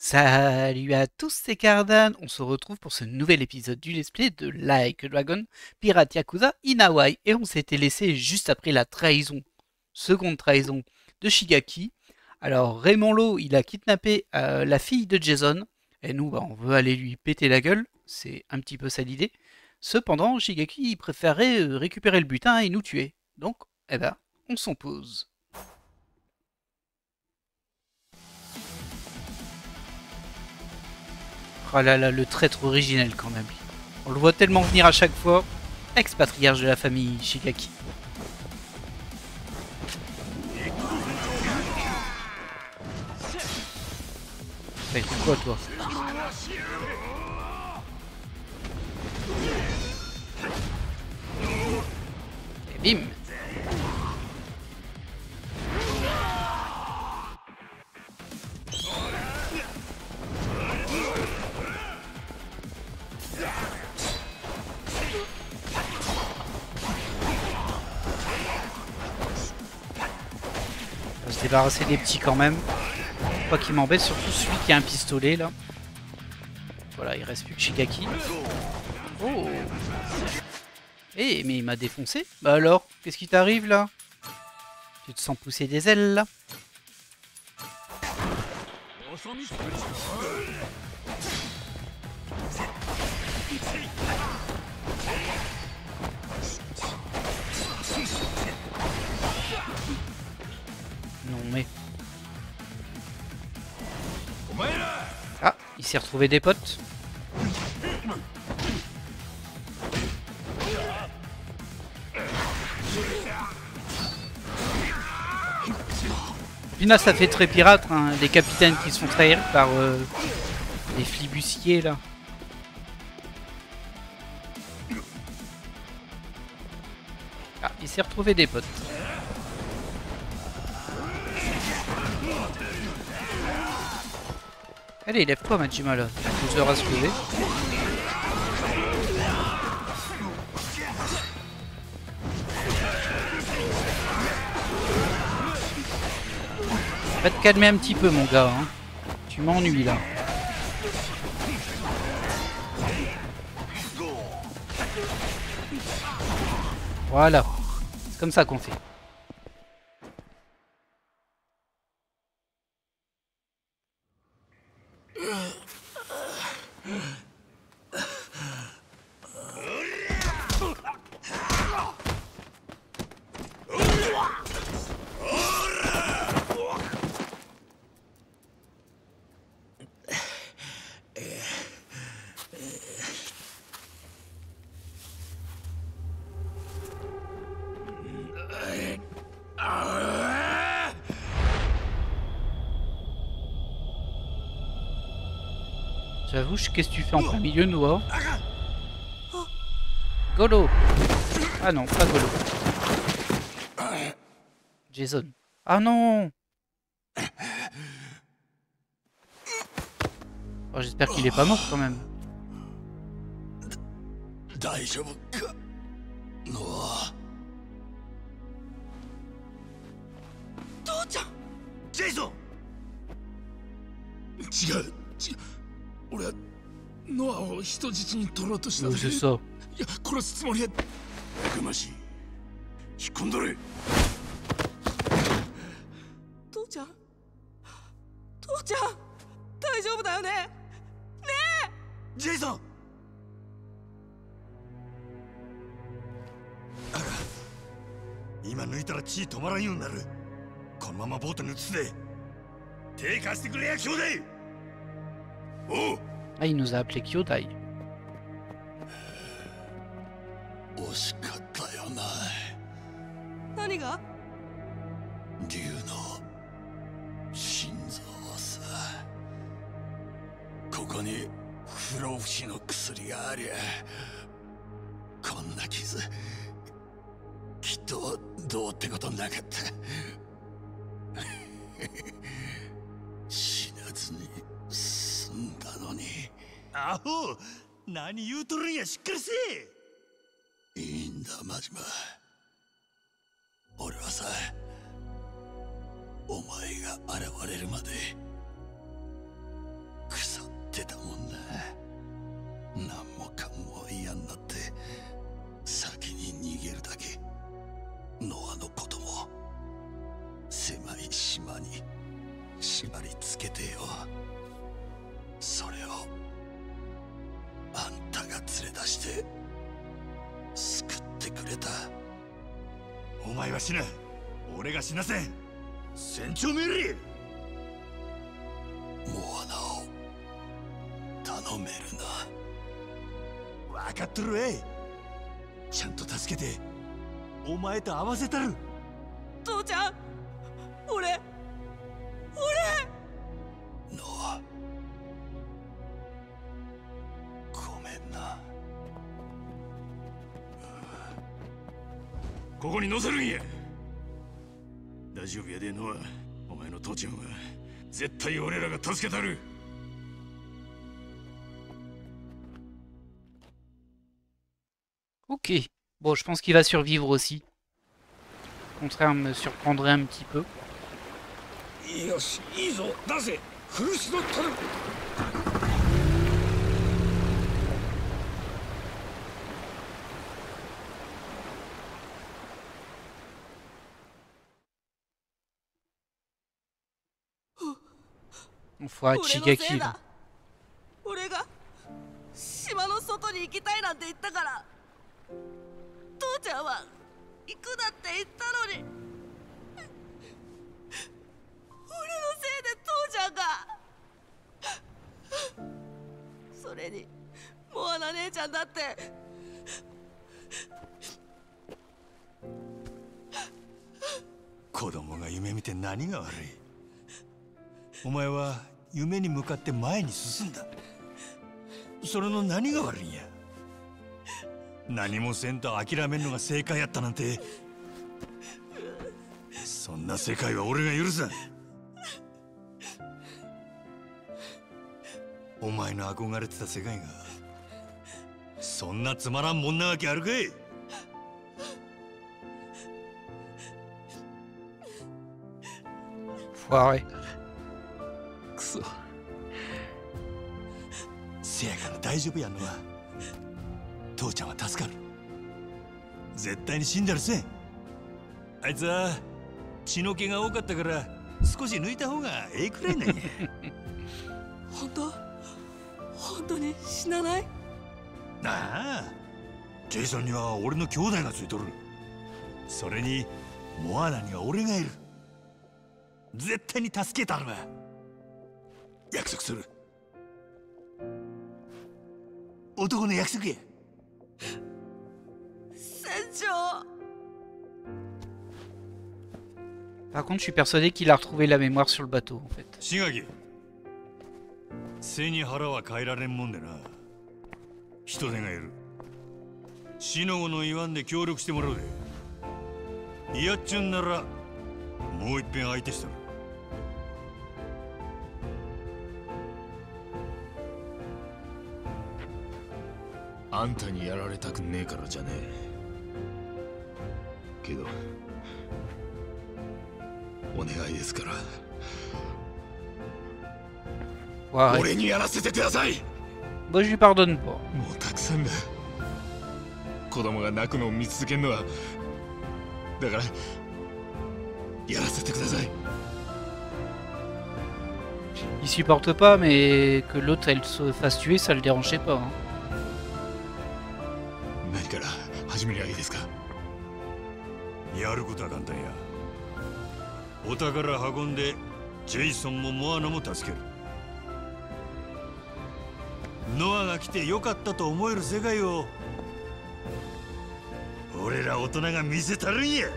Salut à tous, c'est Cardan. On se retrouve pour ce nouvel épisode du Let's Play de Like a Dragon Pirate Yakuza in Hawaii. Et on s'était laissé juste après la trahison, seconde trahison de Shigaki. Alors Raymond Lowe, il a kidnappé la fille de Jason. Et nous, on veut aller lui péter la gueule. C'est un petit peu ça l'idée. Cependant, Shigaki, il préférait récupérer le butin et nous tuer. Donc, on s'en pose. Oh là là, le traître originel quand même. On le voit tellement venir à chaque fois. Ex-patriarche de la famille Shigaki. T'as écrit quoi toi? Et bim. On va se débarrasser des petits quand même. Pas qu'il m'embête, surtout celui qui a un pistolet là. Voilà, il reste plus que Shigaki. Oh. Eh, mais il m'a défoncé. Bah alors, qu'est-ce qui t'arrive là? Tu te sens pousser des ailes là? Non mais... Ah, il s'est retrouvé des potes. Pina, ça fait très pirate, hein, les capitaines qui se font trahir par les flibustiers là. Ah, il s'est retrouvé des potes. Allez, lève-toi Majima là, tu devras se lever. Va te calmer un petit peu mon gars, hein. Tu m'ennuies là. Voilà, c'est comme ça qu'on fait. J'avoue, qu'est-ce que tu fais en plein milieu, Noah? Golo! Ah non, pas Golo. Jason. Ah non! Oh, j'espère qu'il est pas mort quand même. Jason! 違う俺はノアを人質に取ろうとしただ Oh, け c'est ça. いや殺すつもりはやかましい引っ込んどれ父ちゃん父ちゃん大丈夫だよねねジェイソンあら今抜いたら血止まらんようになるこのままボートに移すで手貸してくれや兄弟おう Ah, il nous a appelé Kyodai. 惜しかったよな何が竜の心臓さここに不老不死の薬がありゃこんな傷きっとどうってことなかった死なずに済んだのにアホ何言うとるんやしっかりせえいいんだマジマ俺はさお前が現れるまで狭い島に縛り付けてよ。それをあんたが連れ出して救ってくれた。お前は死ぬ。俺が死なせん。船長命令。モアナを頼めるな。分かっとるわい。ちゃんと助けてお前と会わせたる。父ちゃん、俺ノア、ごめんな。ここに乗せるんや。大丈夫やでノア。お前の父ちゃんは絶対俺らが助けたる。Ok. Bon, je pense qu'il va survivre aussi. Au contraire, me surprendrait un petit peu. よし、いいぞ、出せ。フルスロットル。Enfoiré de 俺のせ Shigaki. いだ。俺が島の外に行きたいなんて言ったから。父ちゃんは行くなって言ったのに、俺のせいで父ちゃんが。それにモアナ姉ちゃんだって。子供が夢見て何が悪い。お前は夢に向かって前に進んだ。それの何が悪いんや。何もせんと諦めるのが正解やったなんて。そんな世界は俺が許さん。お前の憧れてた世界がそんなつまらんもんなわけあるかい。Enfoiré. くそ。せやから大丈夫やんのは。父ちゃんは助かる。絶対に死んだりせん。あいつは血の気が多かったから少し抜いた方がええくらいなんや。本当に死なない？ああ、ジェイソンには俺の兄弟がついとる。それにモアナには俺がいる。絶対に助けたるわ。約束する。男の約束や。船長。 Par contre, je suis persuadé qu'il a retrouvé la mémoire sur le bateau, en fait. シガキ、背に腹は変えられんもんでな。人手がいる。シノゴの言わんで協力してもらうで。いやっちゅうんならもう一遍相手したる。あんたにやられたくねえからじゃねえけどお願いですから Ouais. 俺にやらせてください。 Bon, je lui pardonne pas. もうたくさんだ。子供が泣くのを見続けるのはだからやらせてください。 Il supporte pas, mais que l'autre elle se fasse tuer, ça le dérangeait pas. Hein. 何から始めりゃいいですか。やることは簡単や。お宝運んでジェイソンもモアナも助ける。ノアが来てよかったと思える世界を俺ら大人が見せたるんや。はい。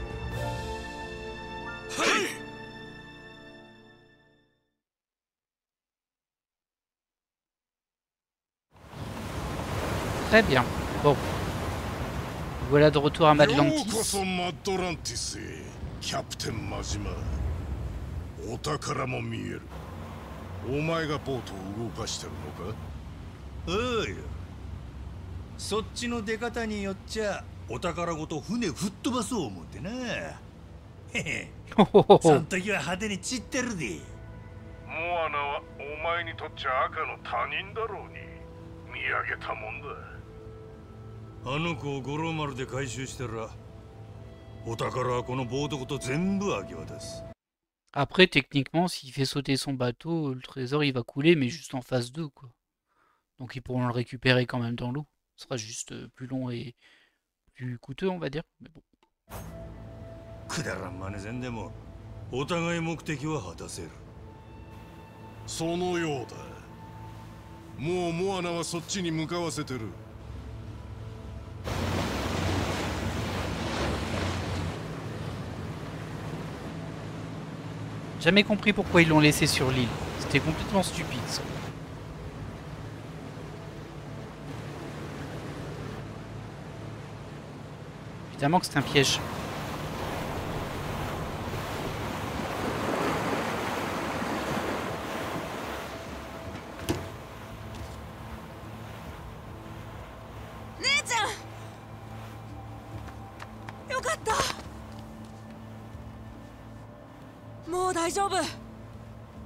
Très bien. Bon. Voilà de retour à ようこ Madlantis. そマッドランティスへ、キャプテンマジマ。お宝も見える。お前がボートを動かしてるのか。おい、そっちの出方によっちゃお宝ごと船吹っ飛ばそう思ってな。へへ、そん時は派手に散ってるで。モアナはお前にとっちゃ赤の他人だろうに。見上げたもんだ。あの子を五郎丸で回収したらお宝はこのボートごと全部明け渡す。Après, techniquement, s'il fait sauter son bateau, le trésor il va couler, mais juste en phase 2, quoi. Donc ils pourront le récupérer quand même dans l'eau. Ce sera juste plus long et plus coûteux, on va dire. Mais bon. くだらん真似せんでもお互い目的は果たせる。そのようだ。もうモアナはそっちに向かわせてる。Jamais compris pourquoi ils l'ont laissé sur l'île. C'était complètement stupide, ça. Évidemment que c'est un piège.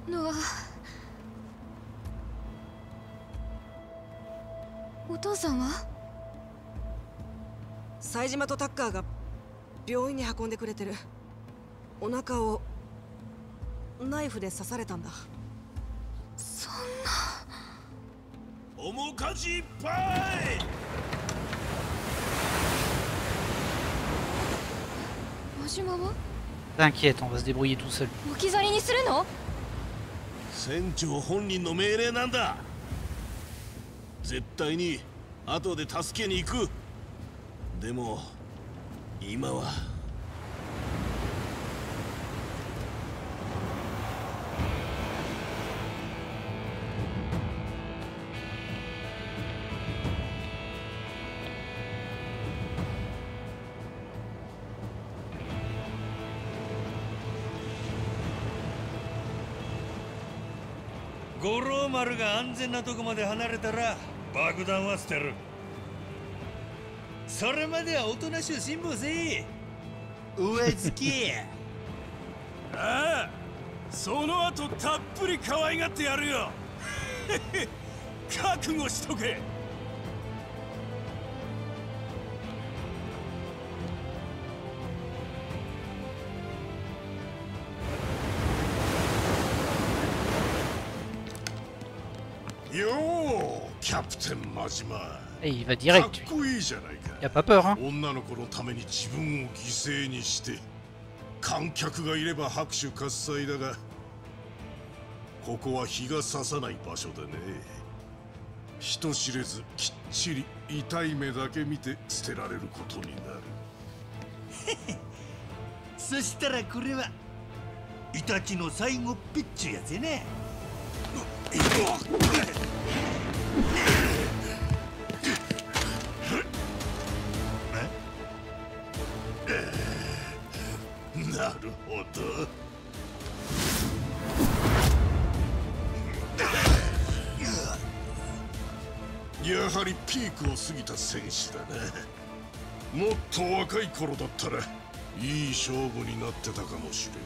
Noah。冴島とタッカーが病院に運んでくれてる。お腹をナイフで刺されたんだ。そんな。面かじいっぱい。真島は？ T'inquiète, on va se débrouiller tout seul. 置き去りにするの？船長本人の命令なんだ。絶対に後で助けに行く。でも今は。五郎丸が安全なとこまで離れたら爆弾は捨てる。それまではおとなしゅう辛抱せい。上付き。ああ、その後たっぷり可愛がってやるよ。覚悟しとけ。よー、キャプテン真島。Et il va direct. かっこいいじゃないか。 Y a pas peur, hein. 女の子のために自分を犠牲にして観客がいれば拍手喝采だが、ここは日が差さない場所でね。人知れずきっちり痛い目だけ見て捨てられることになる。そしたらこれはイタチの最後っぴっちゅうやつやね。なるほど。やはりピークを過ぎた戦士だね。もっと若い頃だったらいい勝負になってたかもしれん。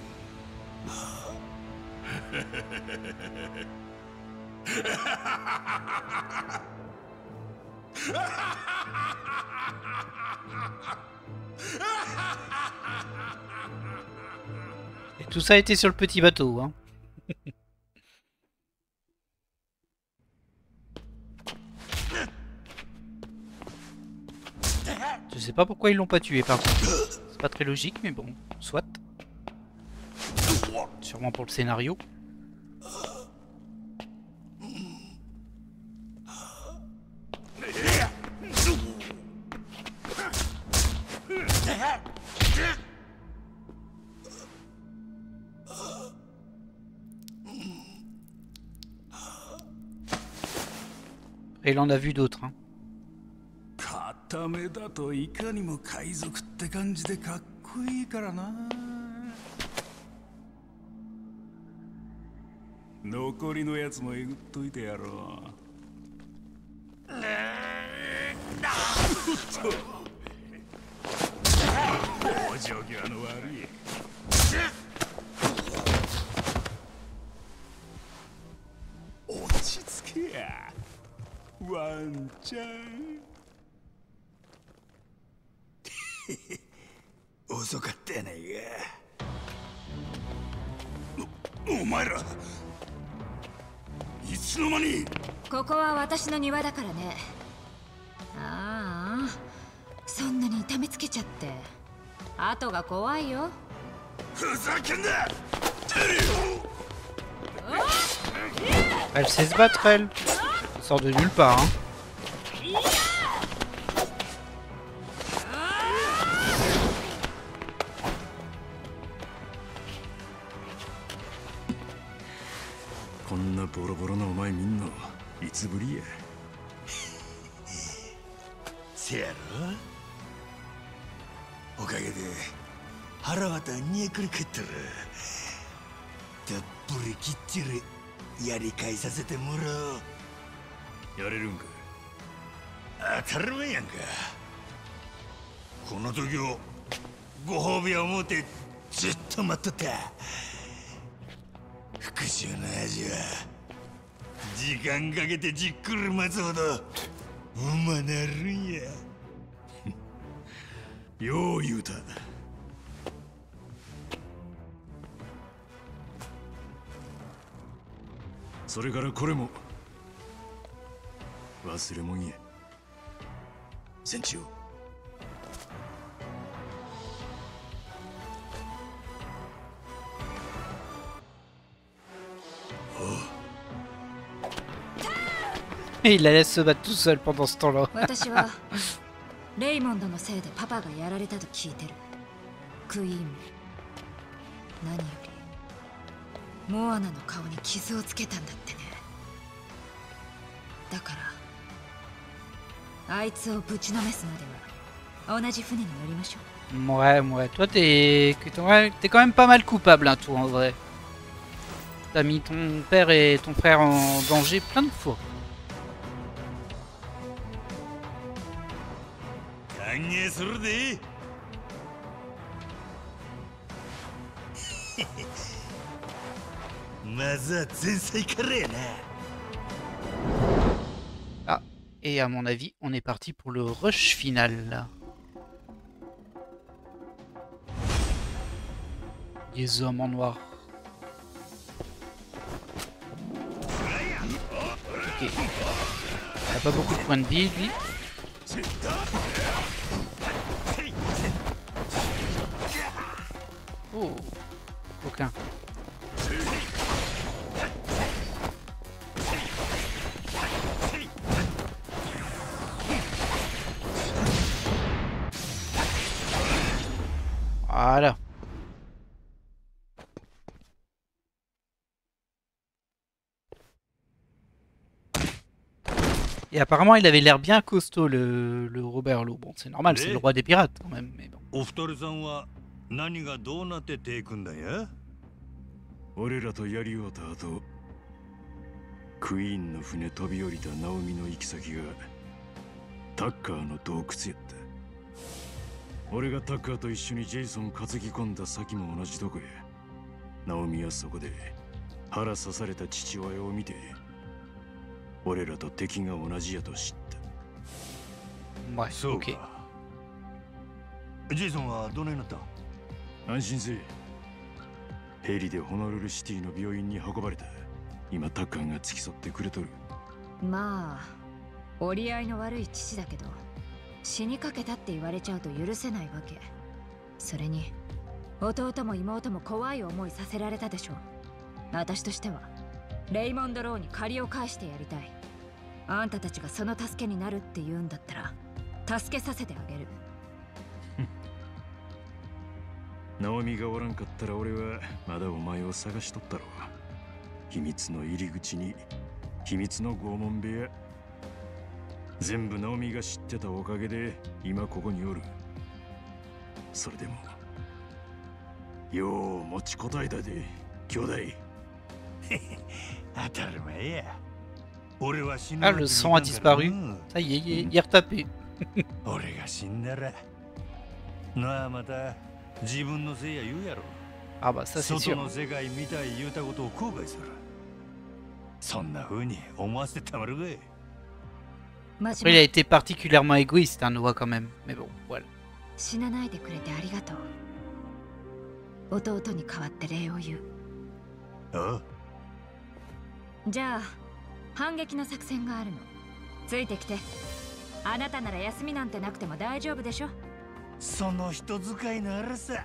Et tout ça a été sur le petit bateau, hein. Je sais pas pourquoi ils l'ont pas tué par contre. C'est pas très logique, mais bon, soit. Sûrement pour le scénario. Et il en a vu d'autres, hein. 固めだといかにも海賊って感じでかっこいいからな。残りのやつもえぐっといてやろう。お上際の悪い。落ち着けや、ワンちゃん。遅かったやないか。お前らいつの間に。ここは私の庭だからね。ああ、そんなに痛めつけちゃって後が怖いよ。ふざけんな。 Elle sait se battre, elle. Elle sort de nulle part, hein. こんなボロボロのお前見んのいつぶりや。せやろ。おかげで腹渡煮えくり返ったらたっぷりきっちりやり返させてもらおう。やれるんか。当たり前やんか。この時をご褒美を思うてずっと待っとった。復讐の味は時間かけてじっくり待つほどうまなるんや。よう言うた。それからこれも忘れもんや。船長。Et il la laisse se battre tout seul pendant ce temps-là. 私はレイモンドのせいでパパがやられたと聞いてる。クイーンも何よりモアナの顔に傷をつけたんだってね。だからあいつをぶちのめすまでは同じ船に乗りましょう。 Ouais, ouais. Toi, t'es quand même pas mal coupable, hein, toi, en vrai. T'as mis ton père et ton frère en danger plein de fois. 歓迎するで。まずは前菜からやな。 Ah, et à mon avis, on est parti pour le rush final, là. Des hommes en noir. Ok. Il a pas beaucoup de points de vie, lui. Oh, aucun. Voilà. Et apparemment, il avait l'air bien costaud, le Robert Lowe. Bon, c'est normal, c'est le roi des pirates quand même, mais bon. お二人さんは何がどうなって手組んだんや。俺らとやり終わった後、クイーンの船飛び降りたナオミの行き先がタッカーの洞窟やった。俺がタッカーと一緒にジェイソン担ぎ込んだ先も同じとこや。ナオミはそこで腹刺された父親を見て、俺らと敵が同じやと知った。Ouais, そう ok. か。ジェイソンはどないなった？安心せえ。ヘリでホノルルシティの病院に運ばれた。今タッカーが付き添ってくれとる。まあ折り合いの悪い父だけど死にかけたって言われちゃうと許せないわけ。それに弟も妹も怖い思いさせられたでしょ。私としてはレイモンド・ローに借りを返してやりたい。あんたたちがその助けになるって言うんだったら助けさせてあげる。ナオミがおらんかったら俺はまだお前を探しとったろう。秘密の入り口に秘密の拷問部屋、全部ナオミが知ってたおかげで今ここにおる。それでもよう持ちこたえたで兄弟。当たり前や。俺は死んだ Ah, le sang a disparu. Ça y est, il est retapé. 俺が死んだらなあまた自分のせいや言うやろ。 Ah bah ça c'est 外 sûr. の世界みたい言うたことを後悔する。そんな風に思わせてたまるかい。マジ Après, il a été particulièrement égoïste, hein, Noah quand même. Mais bon, voilà. 死なないでくれてありがとう。弟に代わって礼を言う。ああ、じゃあ反撃の作戦があるの。ついてきて。あなたなら休みなんてなくても大丈夫でしょ。その人使いの荒さ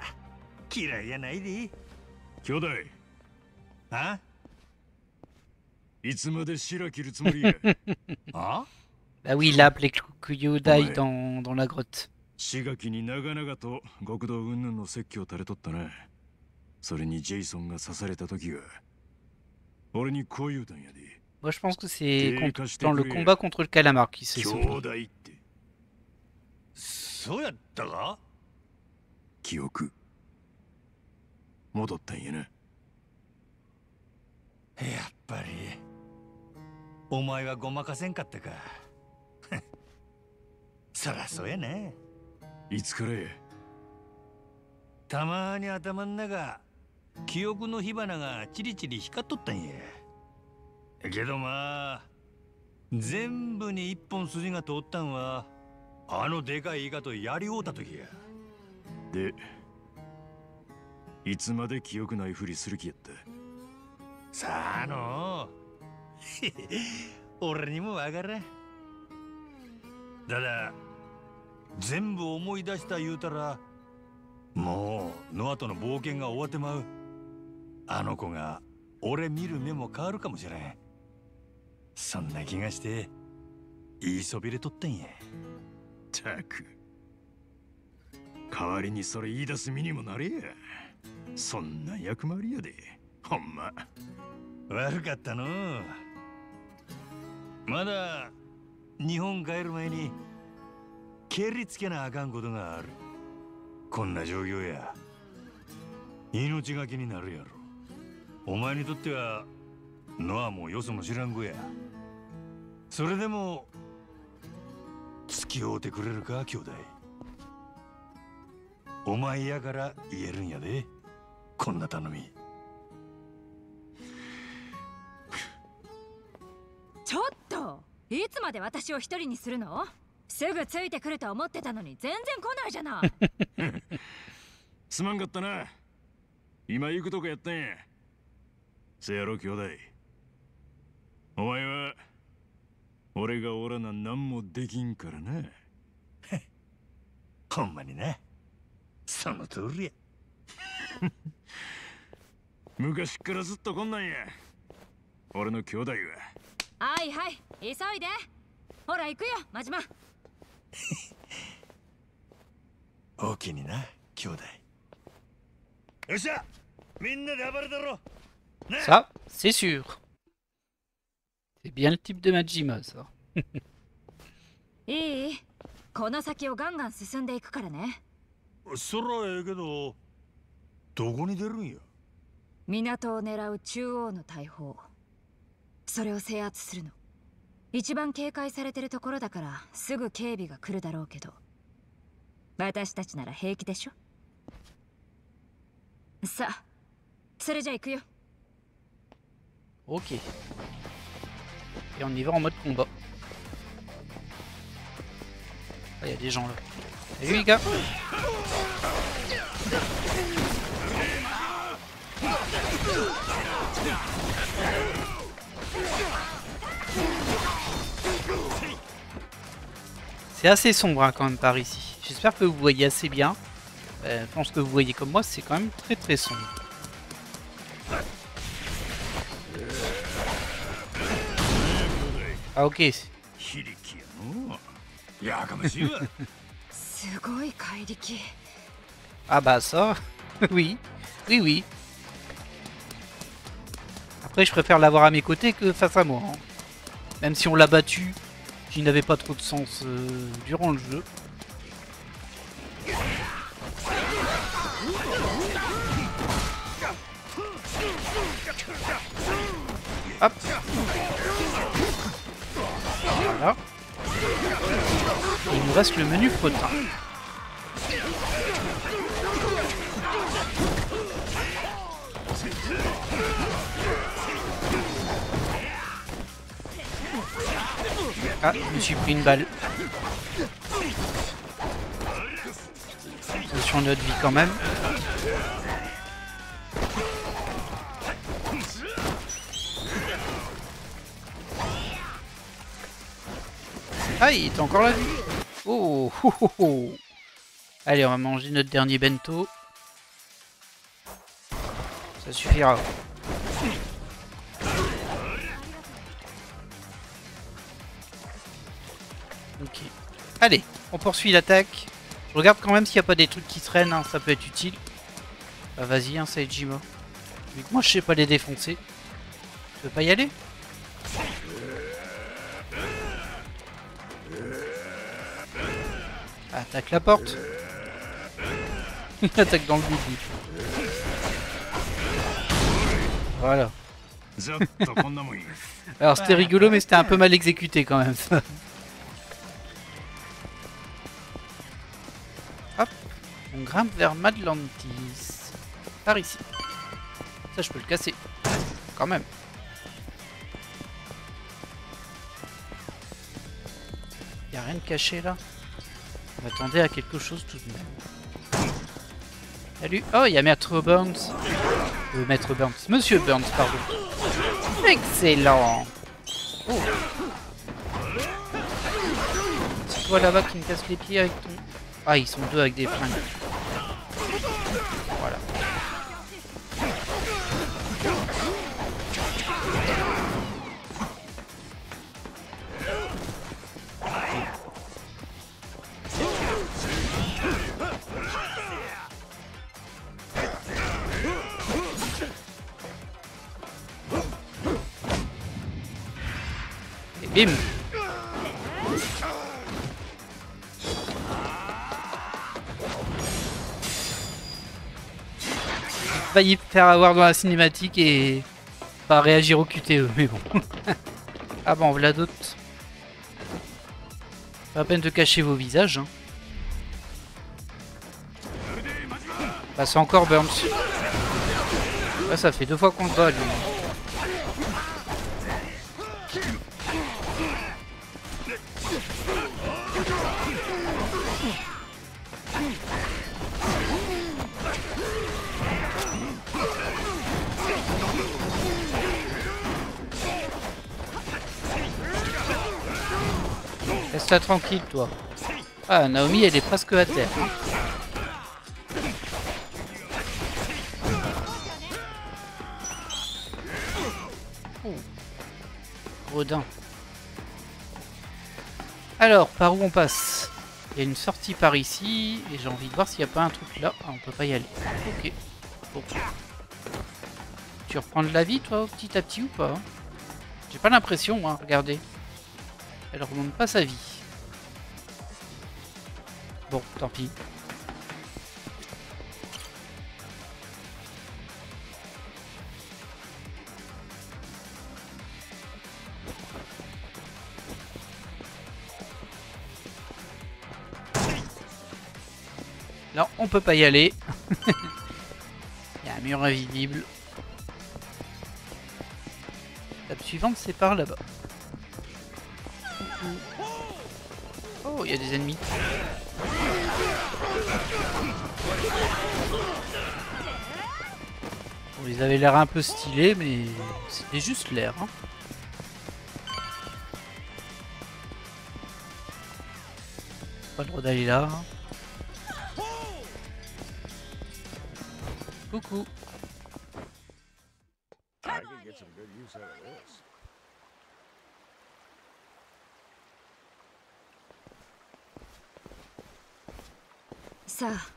嫌いやないで。兄弟、あいつまで白切るつもりや。あ Bah oui, il a appelé Kyodai dans la grotte. 志垣に長々と極道云々の説教垂れとったな。それにジェイソンが刺された時は俺にこう言うたんやで。 Moi, je pense que c'est dans le combat contre le calamar qui s'est 兄 sauvé. 弟って。そうやったか。記憶戻ったんやな。やっぱりお前はごまかせんかったか。そらそうやね。いつからや。たまに頭ん中記憶の火花がチリチリ光っとったんや。けどまあ全部に一本筋が通ったんはあのでかいイカとやりおうた時や。で、いつまで記憶ないふりする気やった。さあの俺にもわからん。ただ全部思い出した言うたらもうノアとの冒険が終わってまう。あの子が俺見る目も変わるかもしれん。そんな気がして言いそびれとったんや。たく、代わりにそれ言い出す身にもなれや。そんな役回りやで、ほんま。悪かったの。まだ日本帰る前に蹴りつけなあかんことがある。こんな状況や命がけになるやろ。お前にとってはノアもよそも知らん子や。それでも付き合うてくれるか兄弟。お前やから言えるんやで、こんな頼み。ちょっといつまで私を一人にするの。すぐついてくると思ってたのに全然来ないじゃない。すまんかったな。今行くとこやったんや。せやろ兄弟。お前は俺がおらな何もできんからな。ほんまにな。その通りや。昔っからずっとこんなんや。俺の兄弟は。はいはい、急いで。ほら行くよ、真島。大きにな、兄弟。よっしゃ、みんなで暴れだろ。Ça, c'est sûr. C'est bien le type de Majima, ça. いい、この先をガンガン進んでいくからね。そらええけど、どこに出るんや。港を狙う中央の大砲、それを制圧するの。一番警戒されてるところだからすぐ警備が来るだろうけど、私たちなら平気でしょ。さあ、それじゃ行くよ。 Ok. Et on y va en mode combat. Ah, y a des gens là. Salut les gars. C'est assez sombre hein, quand même par ici. J'espère que vous voyez assez bien. Je pense que vous voyez comme moi, c'est quand même très très sombre. Ah ok. 非力やの。やかましいわ。すごい怪力。 Ah bah ça, oui, oui, oui. Après, je préfère l'avoir à mes côtés que face à moi. Hein. Même si on l'a battu, qui n'avait pas trop de sens durant le jeu. Hop. Voilà. Et il nous reste le menu potin. Ah, je me suis pris une balle. Attention à notre vie quand même. Ah, il était encore là, lui. Oh, oh, oh, oh. Allez, on va manger notre dernier bento. Ça suffira. Ok. Allez, on poursuit l'attaque. Je regarde quand même s'il n'y a pas des trucs qui traînent, hein, ça peut être utile. Bah vas-y, hein, Saejima. Vu que moi je sais pas les défoncer. Tu veux pas y aller? Attaque la porte. Il attaque dans le but. Voilà. Alors c'était rigolo mais c'était un peu mal exécuté quand même ça. Hop. On grimpe vers Madlantis. Par ici. Ça je peux le casser. Quand même. Y'a rien de caché là. On attendait à quelque chose tout de même. Salut. Oh, il y a Maître Burns. Maître Burns. Monsieur Burns, pardon. Excellent. Oh. C'est toi là-bas qui me casse les pieds avec ton... Ah, ils sont deux avec des flingues. Voilà. Et bim. Failli faire avoir dans la cinématique et pas réagir au QTE, mais bon. Ah bon, voilà d'autres. Pas la peine de cacher vos visages. Hein. Bah c'est encore Burns. Ouais, ça fait 2 fois qu'on le bat lui. Laisse-la tranquille, toi. Ah, Naomi, elle est presque à terre. Hein. Oh. Gredin. Alors, par où on passe? Il y a une sortie par ici. Et j'ai envie de voir s'il n'y a pas un truc là. Ah, on peut pas y aller. Ok. Bon. Tu reprends de la vie, toi, petit à petit ou pas? J'ai pas l'impression, hein. Regardez. Elle remonte pas sa vie. Bon, tant pis. Non, on peut pas y aller. Il y a un mur invisible. L'étape suivante, c'est par là-bas. Oh, il y a des ennemis. Bon, ils avaient l'air un peu stylés, mais c'était juste l'air. Hein. Pas le droit d'aller là. Coucou.さあ、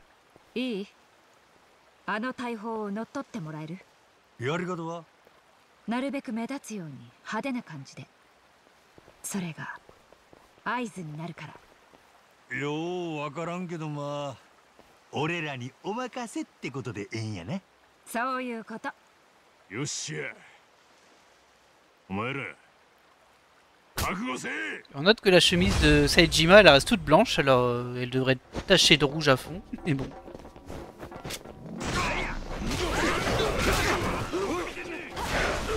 いい？あの大砲を乗っ取ってもらえる？やり方は？なるべく目立つように派手な感じで。それが合図になるから。ようわからんけどまあ俺らにお任せってことでええんやね。そういうこと。よっしゃ。お前ら。On note que la chemise de Saejima elle reste toute blanche, alors elle devrait être tachée de rouge à fond, mais bon.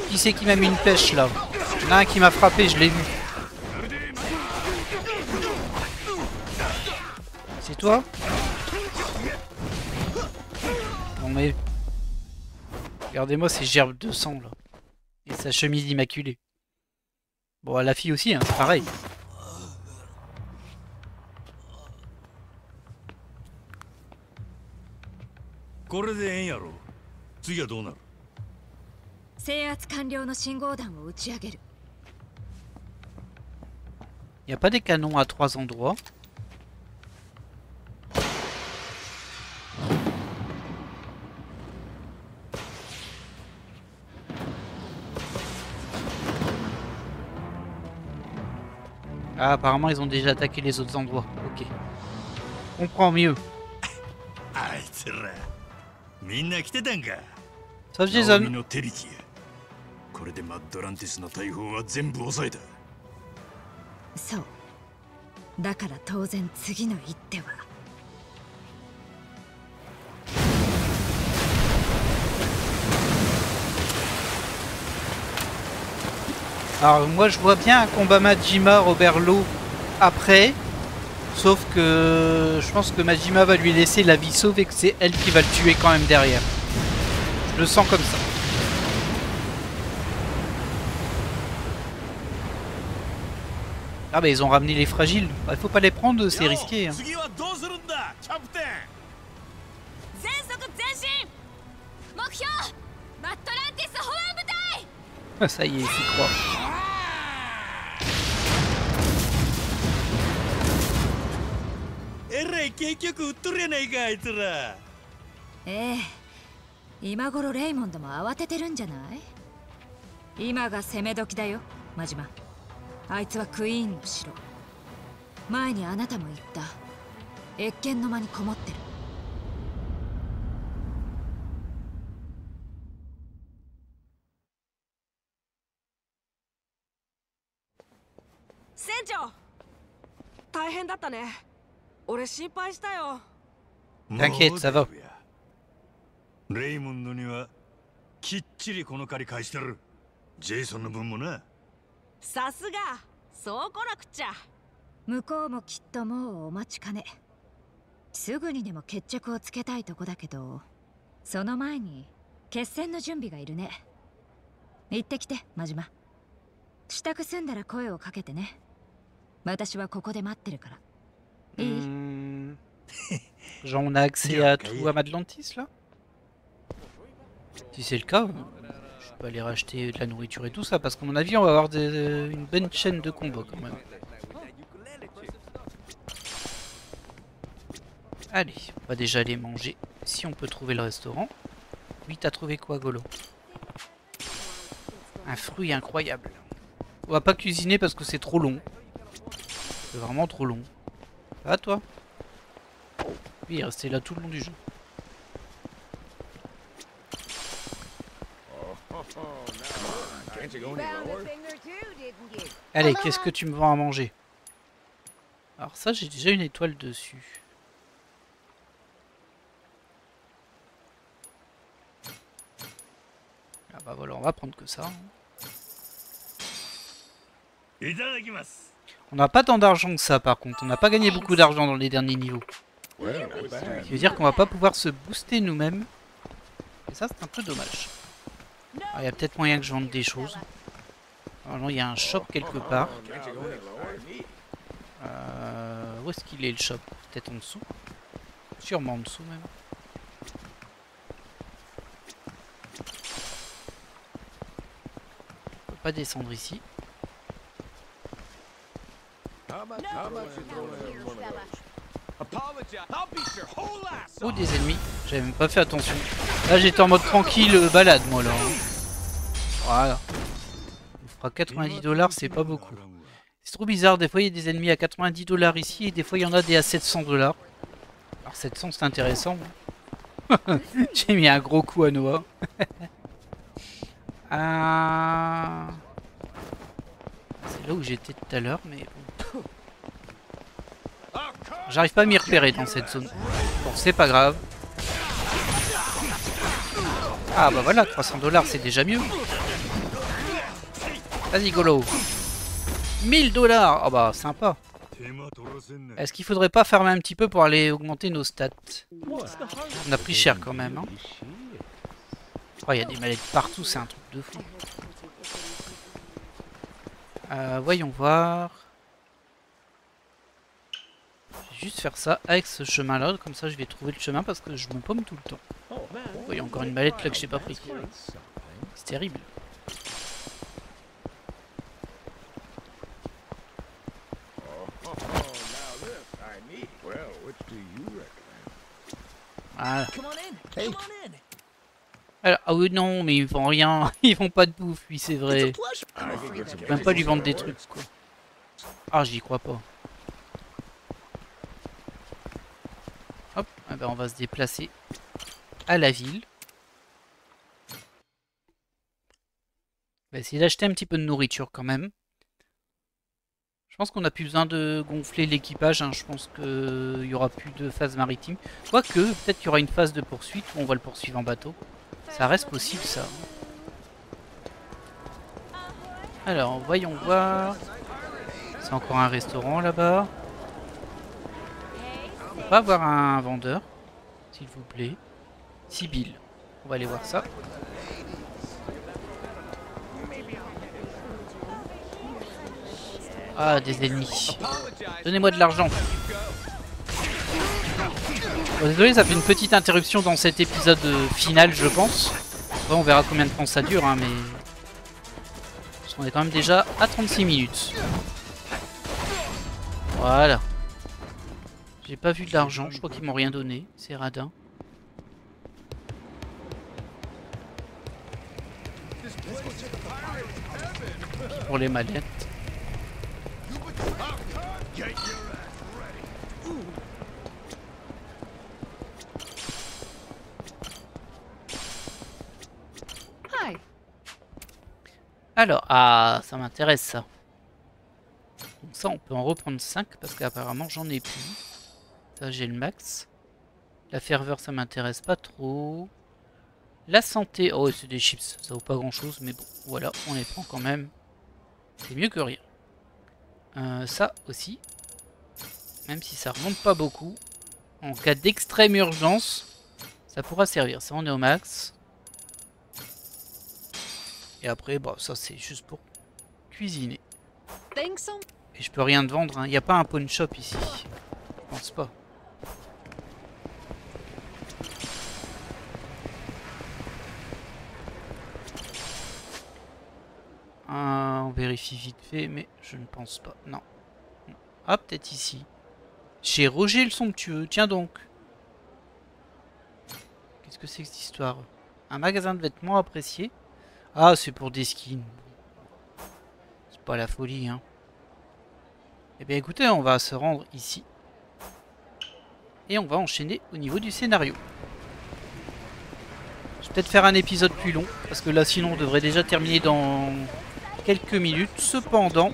Qui c'est qui m'a mis une pêche là? Il y en a un qui m'a frappé, je l'ai vu. C'est toi? Non mais... Regardez-moi ces gerbes de sang là. Et sa chemise immaculée. Bon, la fille aussi, hein, c'est pareil. これでええんやろ。次はどうなる？制圧完了の信号弾を打ち上げる。 Y a pas des canons à 3 endroits. Ah, apparemment ils ont déjà attaqué les autres endroits. Ok. On comprend mieux. あいつらみんな来てたんか。 Sauf ナオ Jason. ミの手引きや。これでマッドランティスの大砲は全部抑えた。そうだから当然次の一手は Alors moi je vois bien un combat Majima Robert Law après. Sauf que je pense que Majima va lui laisser la vie sauve et que c'est elle qui va le tuer quand même derrière. Je le sens comme ça. Ah bah ils ont ramené les fragiles. Bah, faut pas les prendre, c'est risqué. Hein. 次はどうするんだキャプテン。全速前進。目標マットランティス保安部隊。 Ça y est, j'y crois. えらい結局売っとるやないかあいつら。ええ今頃レイモンドも慌ててるんじゃない？今が攻め時だよマジマ。あいつはクイーンの城。前にあなたも言った謁見の間にこもってる。船長大変だったね。俺心配したよ。 T'inquiète, ça va. レイモンドにはきっちりこの借り返してる。ジェイソンの分もな。さすがそう来なくちゃ。向こうもきっともうお待ちかね。すぐにでも決着をつけたいとこだけど、その前に決戦の準備がいるね。行ってきてマジマ。支度済んだら声をかけてね。私はここで待ってるから。いい？ Genre on a accès à tout à Atlantis là? Si c'est le cas, je peux aller racheter de la nourriture et tout ça parce qu'à mon avis on va avoir une bonne chaîne de combat quand même. Allez, on va déjà aller manger si on peut trouver le restaurant. Oui, t'as trouvé quoi Golo? Un fruit incroyable. On va pas cuisiner parce que c'est trop long. C'est vraiment trop long. Ça va toi? Oui, il est resté là tout le long du jeu. Allez, qu'est-ce que tu me vends à manger? Alors ça, j'ai déjà une étoile dessus. Ah bah voilà, on va prendre que ça. On n'a pas tant d'argent que ça par contre. On n'a pas gagné beaucoup d'argent dans les derniers niveaux. Ce qui veut dire qu'on va pas pouvoir se booster nous-mêmes. Et ça c'est un peu dommage. Alors, il y a peut-être moyen que je vende des choses. Alors il y a un shop quelque part. Où est-ce qu'il est le shop? Peut-être en dessous. Sûrement en dessous même. On peut pas descendre ici. Oh des ennemis, j'avais même pas fait attention. Là j'étais en mode tranquille balade moi là. Voilà. On fera 90 $, c'est pas beaucoup. C'est trop bizarre, des fois il y a des ennemis à 90 $ ici et des fois il y en a des à 700 $. Alors 700 c'est intéressant. J'ai mis un gros coup à Noah. C'est là où j'étais tout à l'heure mais bon. J'arrive pas à m'y repérer dans cette zone. Bon, c'est pas grave. Ah bah voilà, 300 $ c'est déjà mieux. Vas-y Golo. 1000 $. Ah bah sympa. Est-ce qu'il faudrait pas farmer un petit peu pour aller augmenter nos stats? On a pris cher quand même. Hein. Oh, y a des mallettes partout, c'est un truc de fou. Voyons voir. Juste faire ça avec ce chemin là, comme ça je vais trouver le chemin parce que je me paume tout le temps. Oh, il y a encore une mallette là que j'ai pas pris. C'est terrible. Voilà. Alors, ah oui, non, mais ils font rien. Ils font pas de bouffe, oui, c'est vrai. Je peux même pas lui vendre des trucs, quoi. Ah, j'y crois pas. Hop, ah ben on va se déplacer à la ville. On va essayer d'acheter un petit peu de nourriture quand même. Je pense qu'on n'a plus besoin de gonfler l'équipage. Hein. Je pense qu'il n'y aura plus de phase maritime. Quoique, peut-être qu'il y aura une phase de poursuite où on va le poursuivre en bateau. Ça reste possible, ça. Alors, voyons voir. C'est encore un restaurant là-bas. On va avoir un vendeur, s'il vous plaît. Sibylle. On va aller voir ça. Ah, des ennemis. Donnez-moi de l'argent. Bon, désolé, ça fait une petite interruption dans cet épisode final, je pense. Après, on verra combien de temps ça dure, hein, mais... Parce qu'on est quand même déjà à 36 minutes. Voilà. J'ai pas vu de l'argent, je crois qu'ils m'ont rien donné. C'est radin. Pour les mallettes. Alors, ah, ça m'intéresse ça. Donc ça, on peut en reprendre 5 parce qu'apparemment j'en ai plus. Ça, j'ai le max. La ferveur, ça m'intéresse pas trop. La santé, oh, c'est des chips, ça vaut pas grand chose, mais bon, voilà, on les prend quand même. C'est mieux que rien. Ça aussi, même si ça remonte pas beaucoup, en cas d'extrême urgence, ça pourra servir. Ça, on est au max. Et après, bah, ça c'est juste pour cuisiner. Et je peux rien te vendre, hein. Il n'y a pas un pawn shop ici. Je pense pas. On vérifie vite fait, mais je ne pense pas. Non. Ah, peut-être ici. Chez Roger le Somptueux. Tiens donc. Qu'est-ce que c'est que cette histoire? Un magasin de vêtements apprécié. Ah, c'est pour des skins. C'est pas la folie, hein. Eh bien, écoutez, on va se rendre ici. Et on va enchaîner au niveau du scénario. Je vais peut-être faire un épisode plus long. Parce que là, sinon, on devrait déjà terminer dans quelques minutes. Cependant,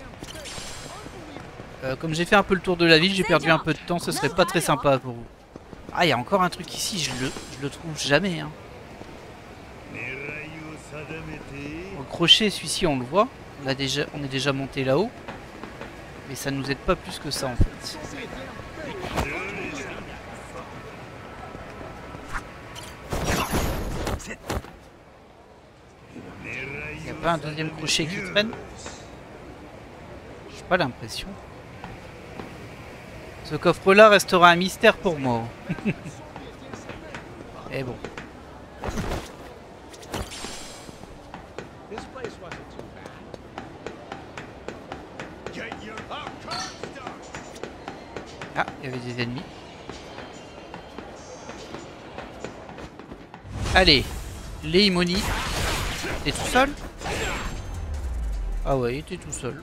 comme j'ai fait un peu le tour de la ville, j'ai perdu un peu de temps. Ce serait pas très sympa pour vous. Ah, il y a encore un truc ici. Je le trouve jamais, hein. Le crochet, celui-ci, on le voit. On est déjà monté là-haut. Mais ça ne nous aide pas plus que ça, en fait. Il n'y a pas un deuxième crochet qui traîne? J'ai pas l'impression. Ce coffre-là restera un mystère pour moi. Et bon. Ah, il y avait des ennemis. Allez, Leimoni. T'es tout seul? Ah ouais, il était tout seul.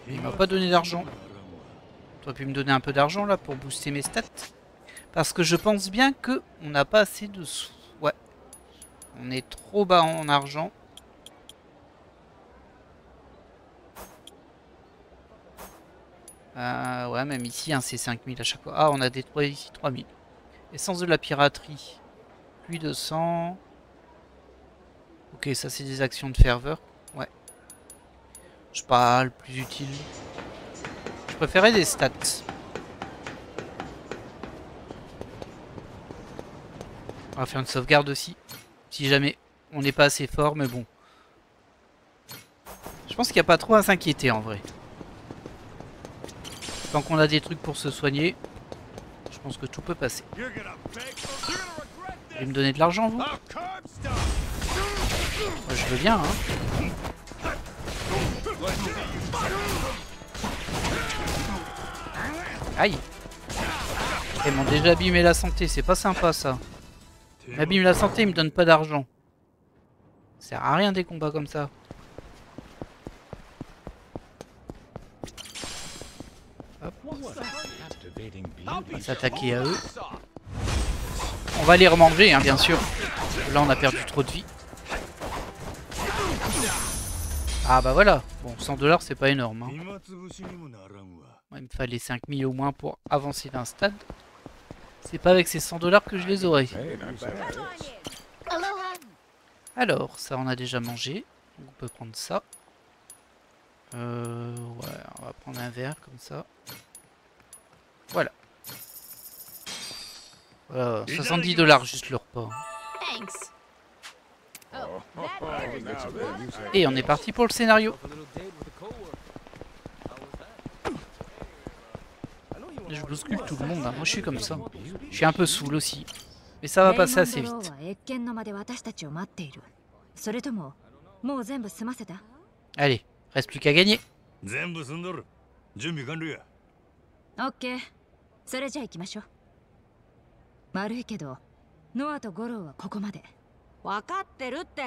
Il m'a pas donné d'argent. T'aurais pu me donner un peu d'argent là pour booster mes stats. Parce que je pense bien que on n'a pas assez de sous. Ouais. On est trop bas en argent. Ouais, même ici, hein, c'est 5000 à chaque fois. Ah, on a détruit ici 3000. Essence de la piraterie. Pluie de sang. Ok, ça c'est des actions de ferveur. Ouais. Je sais pas, le plus utile. Je préférais des stats. On va faire une sauvegarde aussi. Si jamais on n'est pas assez fort, mais bon. Je pense qu'il n'y a pas trop à s'inquiéter en vrai. Tant qu'on a des trucs pour se soigner, je pense que tout peut passer. Vous voulez me donner de l'argent, vous? Moi, je veux bien, hein. Aïe. Ils m'ont déjà abîmé la santé, c'est pas sympa ça. Ils m'abîment la santé, ils me donnent pas d'argent. Ça sert à rien des combats comme ça. Hop. On va s'attaquer à eux. On va les remanger, hein, bien sûr. Là, on a perdu trop de vie. Ah bah voilà. Bon, 100 $, c'est pas énorme. Hein. Ouais, il me fallait 5000 au moins pour avancer d'un stade. C'est pas avec ces 100 $ que je les aurai. Alors, ça on a déjà mangé. Donc on peut prendre ça. Ouais, on va prendre un verre comme ça. Voilà. Voilà, 70 $ juste le repas. Et on est parti pour le scénario. Je bouscule tout le monde, hein. Moi je suis comme ça. Je suis un peu saoul aussi. Mais ça va passer assez vite. Allez, reste plus qu'à gagner. OK。それじゃあ行きましょう。悪いけど、ノアとゴローはここまで。分かってるって。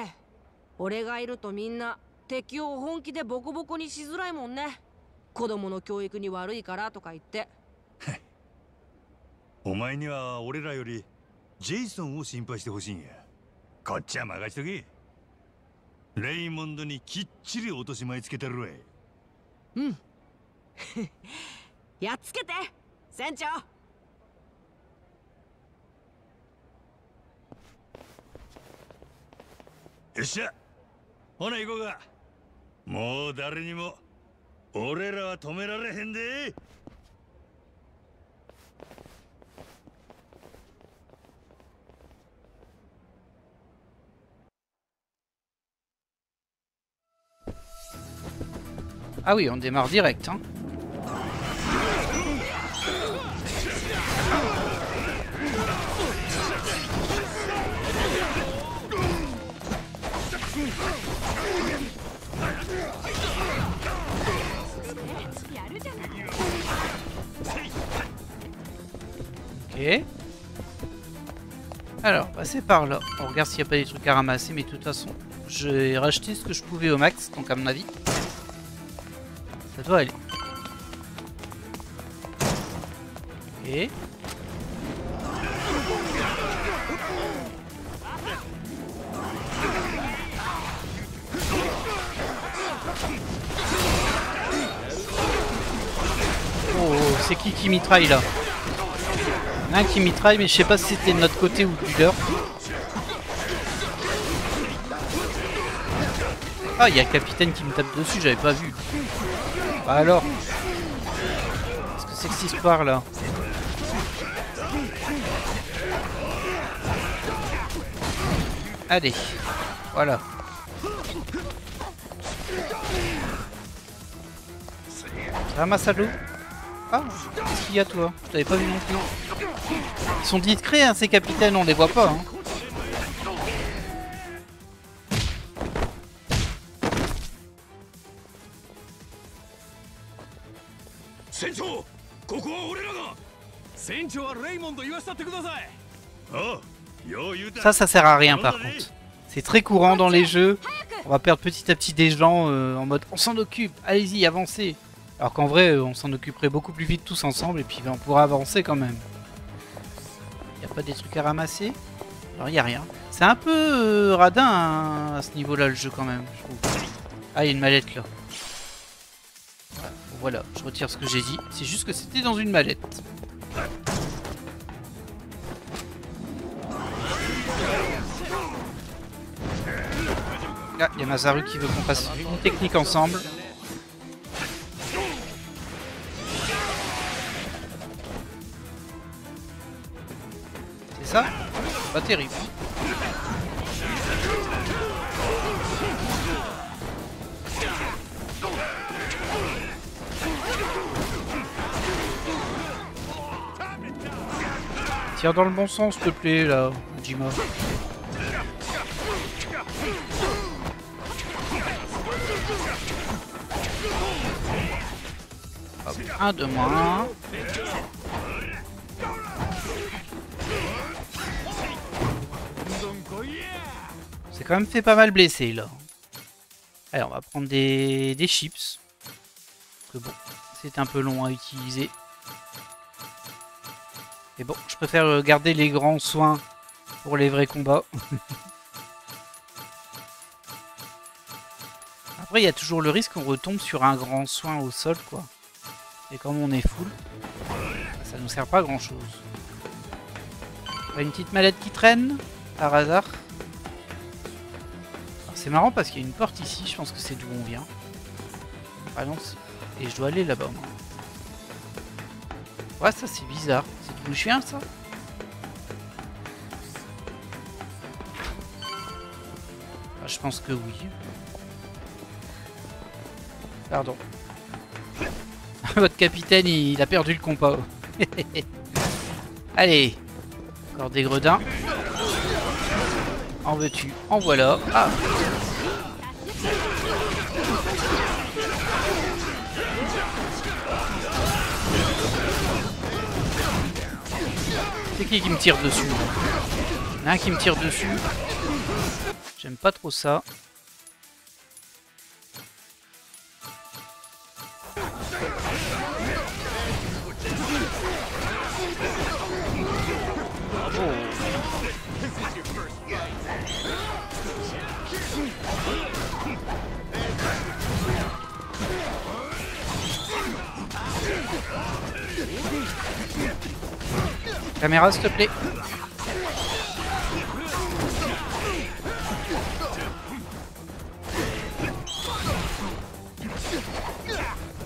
俺がいるとみんな敵を本気でボコボコにしづらいもんね。子供の教育に悪いからとか言って。お前には俺らよりジェイソンを心配してほしいんや。こっちは任しとけ。レイモンドにきっちり落とし前つけてるわい。うん。やっつけて船長。よっしゃ、ほな行こうか。もう誰にも俺らは止められへんで。Ah oui, on démarre direct, hein. Ok. Alors, passer par là. On regarde s'il n'y a pas des trucs à ramasser, mais de toute façon, j'ai racheté ce que je pouvais au max, donc à mon avis, ça doit aller. Ok. Oh, c'est qui mitraille là? Il y en a un qui mitraille, mais je sais pas si c'était de notre côté ou du leur. Ah, il y a le capitaine qui me tape dessus, j'avais pas vu. Bah alors, qu'est-ce que c'est que cette histoire là? Allez, voilà. Ramasse à l'eau. Ah, qu'est-ce qu'il y a toi? Je t'avais pas vu non plus. Ils sont discrets hein, ces capitaines, on les voit pas. Hein. Ça sert à rien par contre. C'est très courant dans les jeux. On va perdre petit à petit des gens en mode on s'en occupe, allez-y, avancez. Alors qu'en vrai, on s'en occuperait beaucoup plus vite tous ensemble et puis on pourra avancer quand même. Y a pas des trucs à ramasser? Alors y a rien. C'est un peu radin hein, à ce niveau-là le jeu quand même, je trouve. Ah, il y a une mallette là. Voilà, je retire ce que j'ai dit. C'est juste que c'était dans une mallette. Ah, il y a Masaru qui veut qu'on fasse une technique ensemble. C'est ça? Pas terrible. Tire dans le bon sens, s'il te plaît, là. Majima. Hop, un de moins. C'est quand même fait pas mal blessé là. Allez, on va prendre des chips. Parce que bon, c'est un peu long à utiliser. Mais bon, je préfère garder les grands soins pour les vrais combats. Après, il y a toujours le risque qu'on retombe sur un grand soin au sol, quoi. Et comme on est full, ça nous sert pas à grand chose. Une petite mallette qui traîne, par hasard. C'est marrant parce qu'il y a une porte ici, je pense que c'est d'où on vient. Ah non, et je dois aller là-bas. Ouais, ça c'est bizarre. C'est d'où je viens, ça? Ah, je pense que oui. Pardon. Votre capitaine, il a perdu le compas. Allez. Encore des gredins. En veux-tu? En voilà. Ah. C'est qui me tire dessus? Il y en a un qui me tire dessus. J'aime pas trop ça. Caméra, s'il te plaît.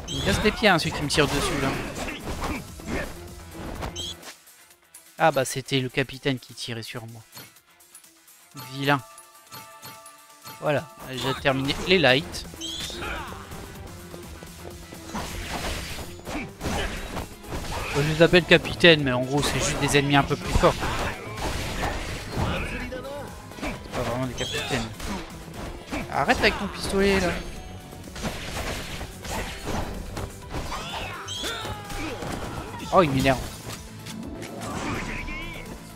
Il me casse les pieds, hein, celui qui me tire dessus là. Ah bah c'était le capitaine qui tirait sur moi. Vilain. Voilà, j'ai terminé les lights. Je les appelle capitaine, mais en gros c'est juste des ennemis un peu plus forts. C'est pas vraiment des capitaines. Arrête avec ton pistolet là. Oh, il m'énerve.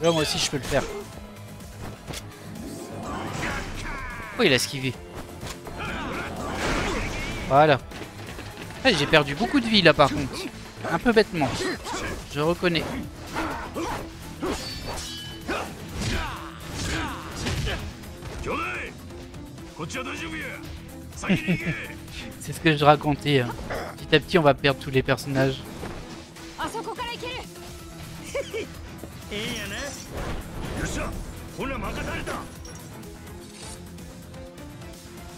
Là, moi aussi je peux le faire. Oh, il a esquivé. Voilà. Ah, j'ai perdu beaucoup de vie là par contre. Un peu bêtement. Je reconnais. C'est ce que je racontais. Hein. Petit à petit, on va perdre tous les personnages.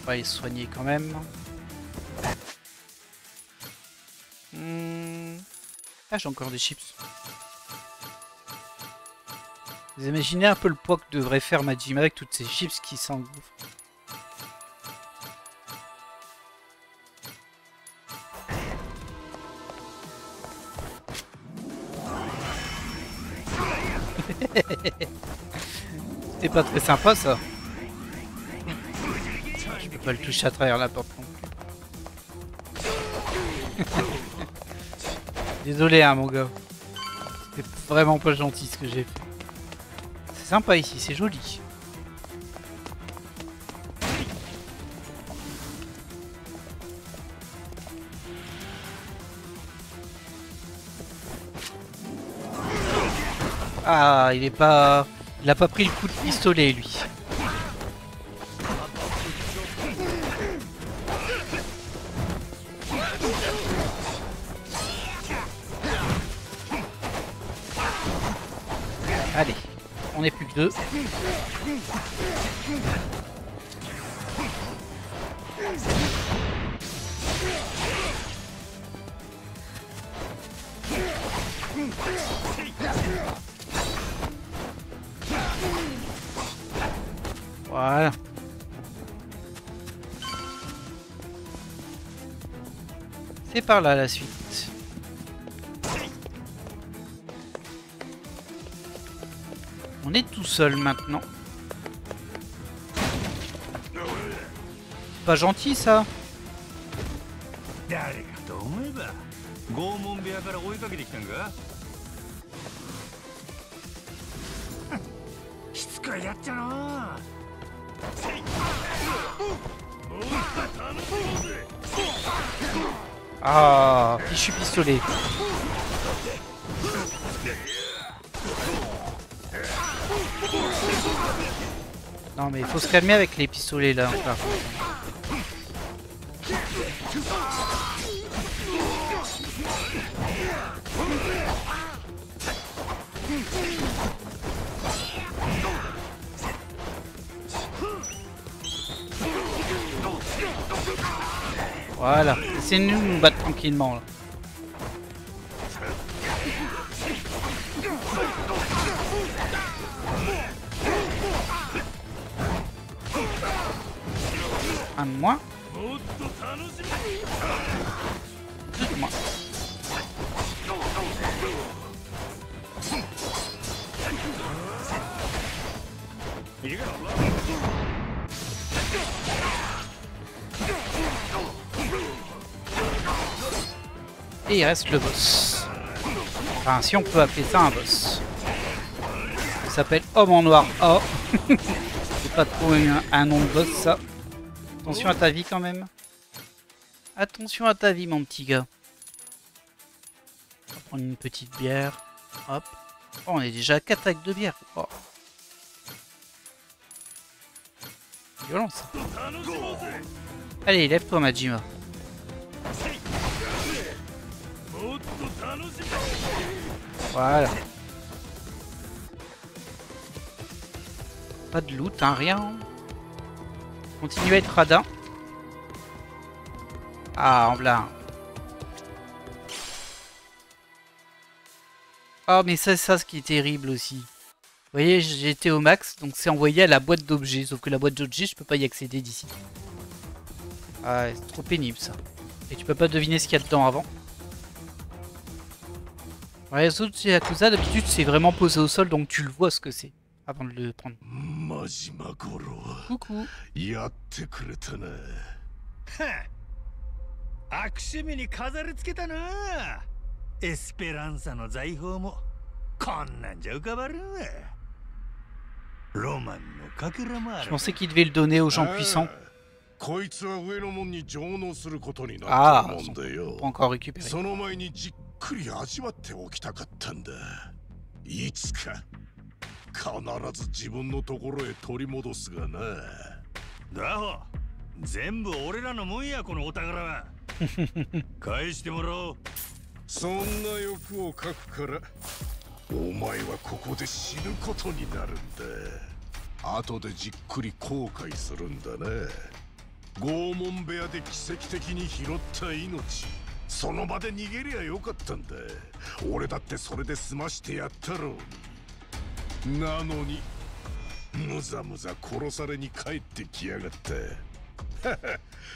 On va les soigner quand même. Ah, j'ai encore des chips. Vous imaginez un peu le poids que devrait faire Majima avec toutes ces chips qui s'engouffrent. C'était pas très sympa ça. Je peux pas le toucher à travers la porte non plus. Désolé hein mon gars. C'était vraiment pas gentil ce que j'ai fait. C'est sympa ici, c'est joli. Ah, il a pas pris le coup de pistolet lui. Allez, on n'est plus que deux. Voilà. C'est par là la suite. On est tout seul maintenant. Pas gentil ça. 誰かと思えば拷問部屋から追いかけてきたんか。しつこいやっちゃな。Ah, fichu pistolet. Non mais il faut se calmer avec les pistolets là. Par contre. Voilà, c'est nous nous battre tranquillement là. Un de moins. Deux de moins. Et il reste le boss. Enfin, si on peut appeler ça un boss. Il s'appelle Homme en Noir A. C'est pas trop un nom de boss ça. Attention à ta vie quand même. Attention à ta vie mon petit gars. On va prendre une petite bière. Hop. Oh, on est déjà à 4 actes de bière. Oh. Violent ça. Allez, lève-toi Majima. Voilà. Pas de loot, hein, rien. Continue à être radin. Ah, en blanc. Ah, mais ça, c'est ça ce qui est terrible aussi. Vous voyez, j'étais au max, donc c'est envoyé à la boîte d'objets. Sauf que la boîte d'objets, je peux pas y accéder d'ici. Ah, c'est trop pénible ça. Et tu peux pas deviner ce qu'il y a dedans avant. Ouais, les autres Yakuza, d'habitude, c'est vraiment posé au sol, donc tu le vois ce que c'est avant de le prendre. Coucou. アクシミに飾り付けたな。エスペランサの財宝もこんなんじゃ浮かばるわ。ロマンのかけらもある。Je pensais qu'il devait le donner aux gens puissants. こいつは上の門に上納することになったもんでよ。pas encore récupéré. その前にじっくり味わっておきたかったんだ。いつか必ず自分のところへ取り戻すがな。だほ。全部俺らのもんやこのお宝は。返してもらおう。そんな欲をかくからお前はここで死ぬことになるんだ。後でじっくり後悔するんだね。拷問部屋で奇跡的に拾った命、その場で逃げりゃよかったんだ。俺だってそれで済ましてやったろうに。なのにむざむざ殺されに帰ってきやがった。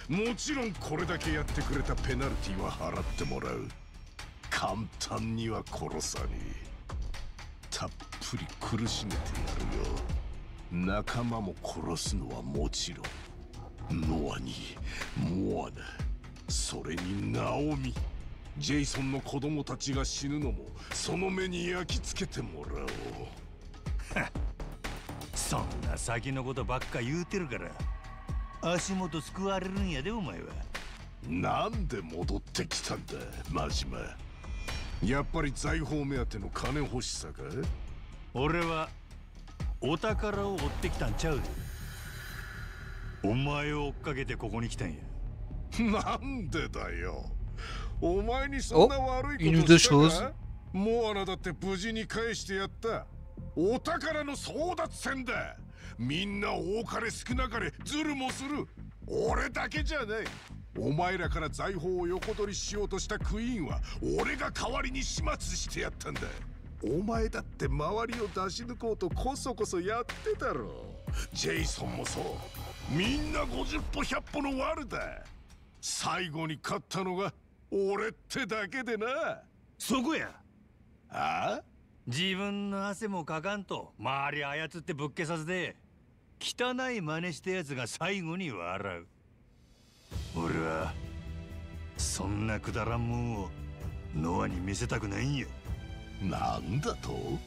もちろんこれだけやってくれたペナルティは払ってもらう。簡単には殺さねえ。たっぷり苦しめてやるよ。仲間も殺すのはもちろん、ノアにモアナ、それにナオミ、ジェイソンの子供たちが死ぬのもその目に焼き付けてもらおう。そんな先のことばっか言うてるから足元救われるんやでお前は。なんで戻ってきたんだマジマ。やっぱり財宝目当ての金欲しさか。俺はお宝を追ってきたんちゃう。お前を追っかけてここに来たんや。なんでだよ。お前にそんな悪いことしたか。モアナだって無事に返してやった。お宝の争奪戦だ。みんな多かれ少なかれズルもする。俺だけじゃない。お前らから財宝を横取りしようとしたクイーンは俺が代わりに始末してやったんだ。お前だって周りを出し抜こうとこそこそやってたろ。ジェイソンもそう。みんな50歩100歩のワルだ。最後に勝ったのが俺ってだけでな。そこや。ああ、自分の汗もかかんと周り操ってぶっ消させて汚い真似したやつが最後に笑う。俺はそんなくだらんもんをノアに見せたくないんよ。なんだと？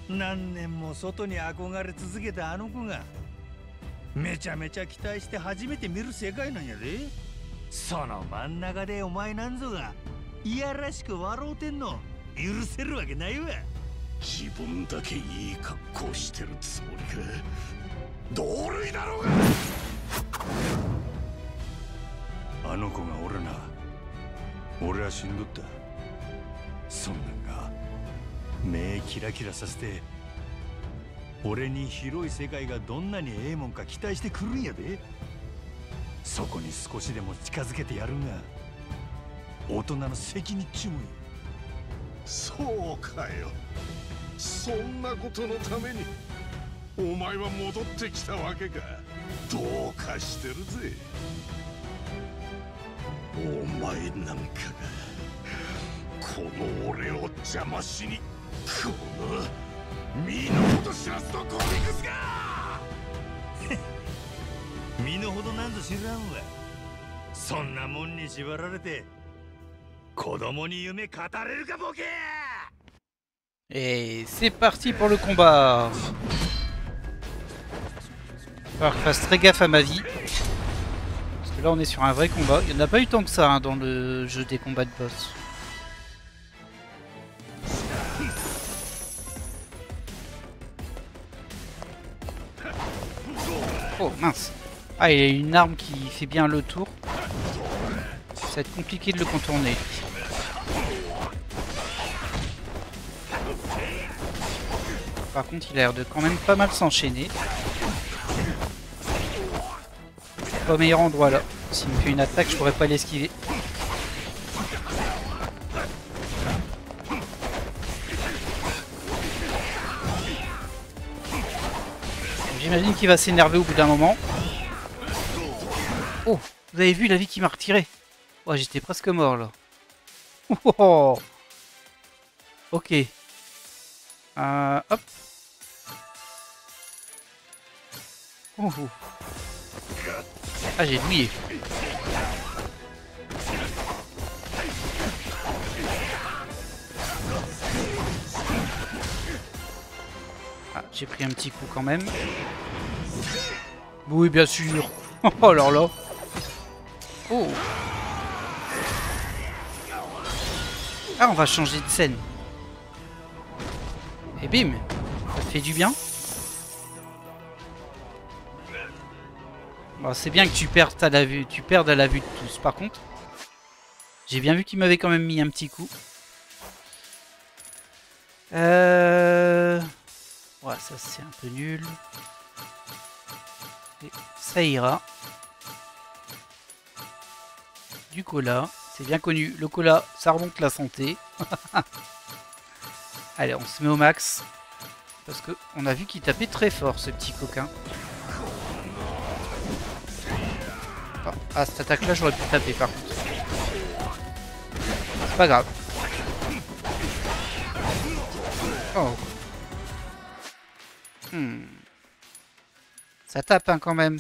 何年も外に憧れ続けたあの子がめちゃめちゃ期待して初めて見る世界なんやで。その真ん中でお前なんぞがいやらしく笑うてんの許せるわけないわ。自分だけいい格好してるつもりか。同類だろうが。あの子がおるな。俺は死んどった。そんなんが目キラキラさせて俺に広い世界がどんなにええもんか期待してくるんやで。そこに少しでも近づけてやるんが大人の責任っちゅうもんや。そうかよ。そんなことのためにお前は戻ってきたわけか。どうかしてるぜ。お前なんかがこの俺を邪魔しに、この身の程知らずのゴミクスが身の程なんぞ知らんわ。そんなもんに縛られて子供に夢語れるかボケ。 Et c'est parti pour le combat. Il va falloir que je fasse très gaffe à ma vie. Parce que là on est sur un vrai combat. Il n'y en a pas eu tant que ça hein, dans le jeu des combats de boss. Oh mince. Ah il a une arme qui fait bien le tour. Ça va être compliqué de le contourner. Par contre, il a l'air de quand même pas mal s'enchaîner. Pas au meilleur endroit là. S'il me fait une attaque, je pourrais pas l'esquiver. J'imagine qu'il va s'énerver au bout d'un moment. Oh, vous avez vu la vie qu'il m'a retiré. Oh, j'étais presque mort là. Oh. Ok. Hop. Oh. Ah, j'ai douillé. Ah, j'ai pris un petit coup quand même. Oui, bien sûr. Oh là là. Oh. Ah, on va changer de scène. Et bim. Ça fait du bien. Bon, c'est bien que tu perdes à la vue, à la vue de tous. Par contre, j'ai bien vu qu'il m'avait quand même mis un petit coup. Ouais, ça c'est un peu nul. Et ça ira. Du cola, c'est bien connu. Le cola, ça remonte la santé. Allez, on se met au max. Parce que on a vu qu'il tapait très fort, ce petit coquin. Ah, cette attaque-là, j'aurais pu taper par contre. C'est pas grave. Oh. Ça tape hein, quand même.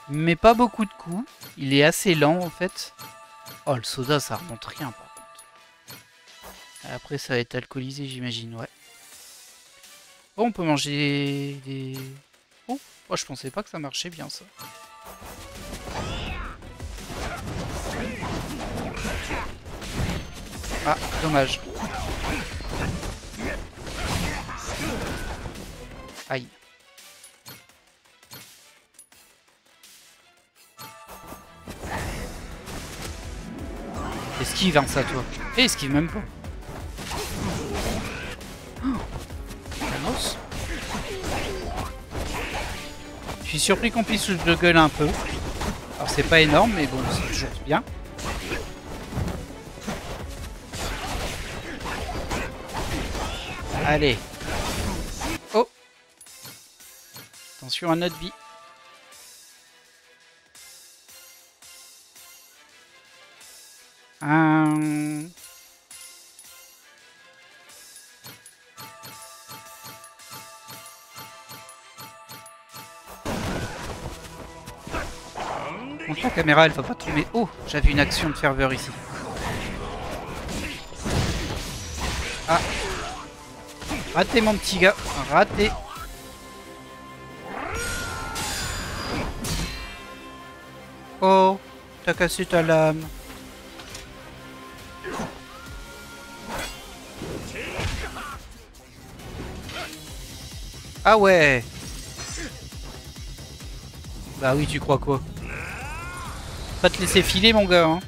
Mais pas beaucoup de coups. Il est assez lent en fait. Oh, le soda, ça remonte rien par contre. Après, ça va être alcoolisé, j'imagine, ouais. Bon, on peut manger des... Oh, oh, je pensais pas que ça marchait bien ça. Ah, dommage. Aïe. Esquive hein, ça toi. Et esquive même pas. Je suis surpris qu'on puisse le gueule un peu. Alors c'est pas énorme mais bon c'est toujours bien. Allez. Oh. Attention à notre vie. Par contre, la caméra, elle va pas tomber. Oh, j'avais une action de ferveur ici. Ah. Raté, mon petit gars. Raté. Oh, t'as cassé ta lame. Ah ouais. Bah oui, tu crois quoi? Pas te laisser filer, mon gars. Hein.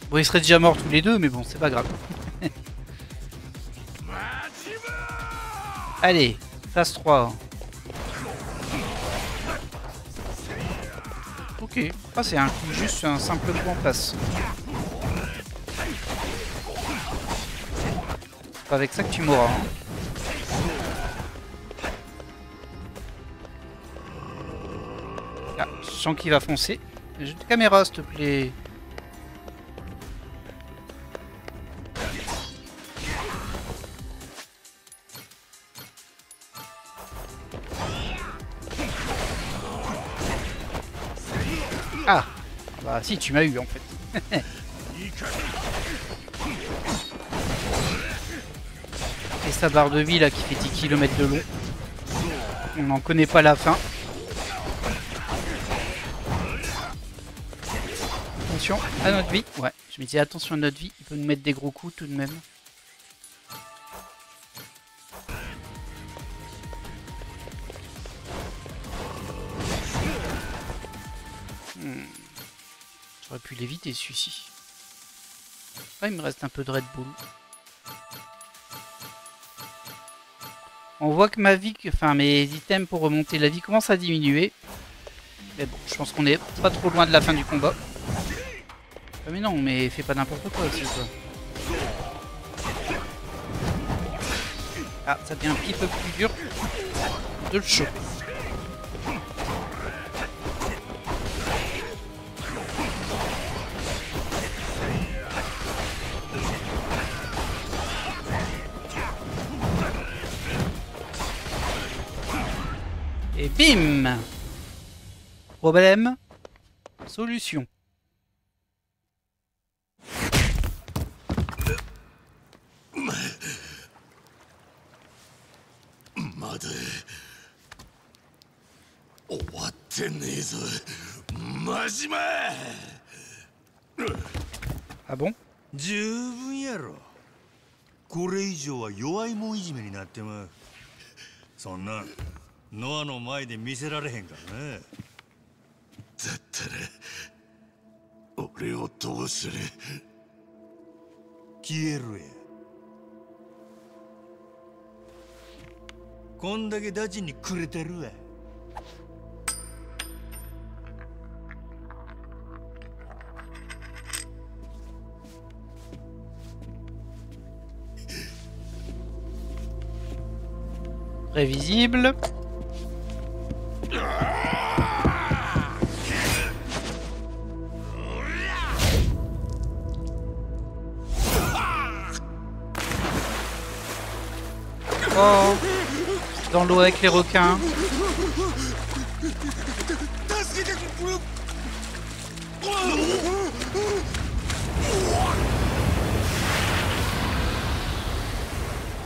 Bon, ils seraient déjà morts tous les deux, mais bon, c'est pas grave. Allez, phase 3. Ok. Ah, c'est un coup, juste un simple coup en place. C'est pas avec ça que tu mourras. Hein. Ah, je sens qu'il va foncer. J'ai une caméra, s'il te plaît. Ah, bah si, tu m'as eu en fait. Et sa barre de vie là qui fait 10 km de long. On n'en connaît pas la fin. Attention à notre vie. Ouais, je me disais attention à notre vie. Il peut nous mettre des gros coups tout de même. J'aurais pu l'éviter celui-ci. Ah, il me reste un peu de Red Bull. On voit que ma vie, enfin mes items pour remonter la vie commencent à diminuer. Mais bon, je pense qu'on est pas trop loin de la fin du combat. Ah mais non, mais fais pas n'importe quoi aussi quoi. Ah, ça devient un petit peu plus dur de le choper. Et bim! Problème, solution. Ah bon? 十分やろ。これ以上は弱いもんいじめになってまう。そんなノアの前で見せられへんからな。だったら俺をどうする？消えるや。こんだけダチにくれてるわ。Prévisible. Oh, dans l'eau avec les requins.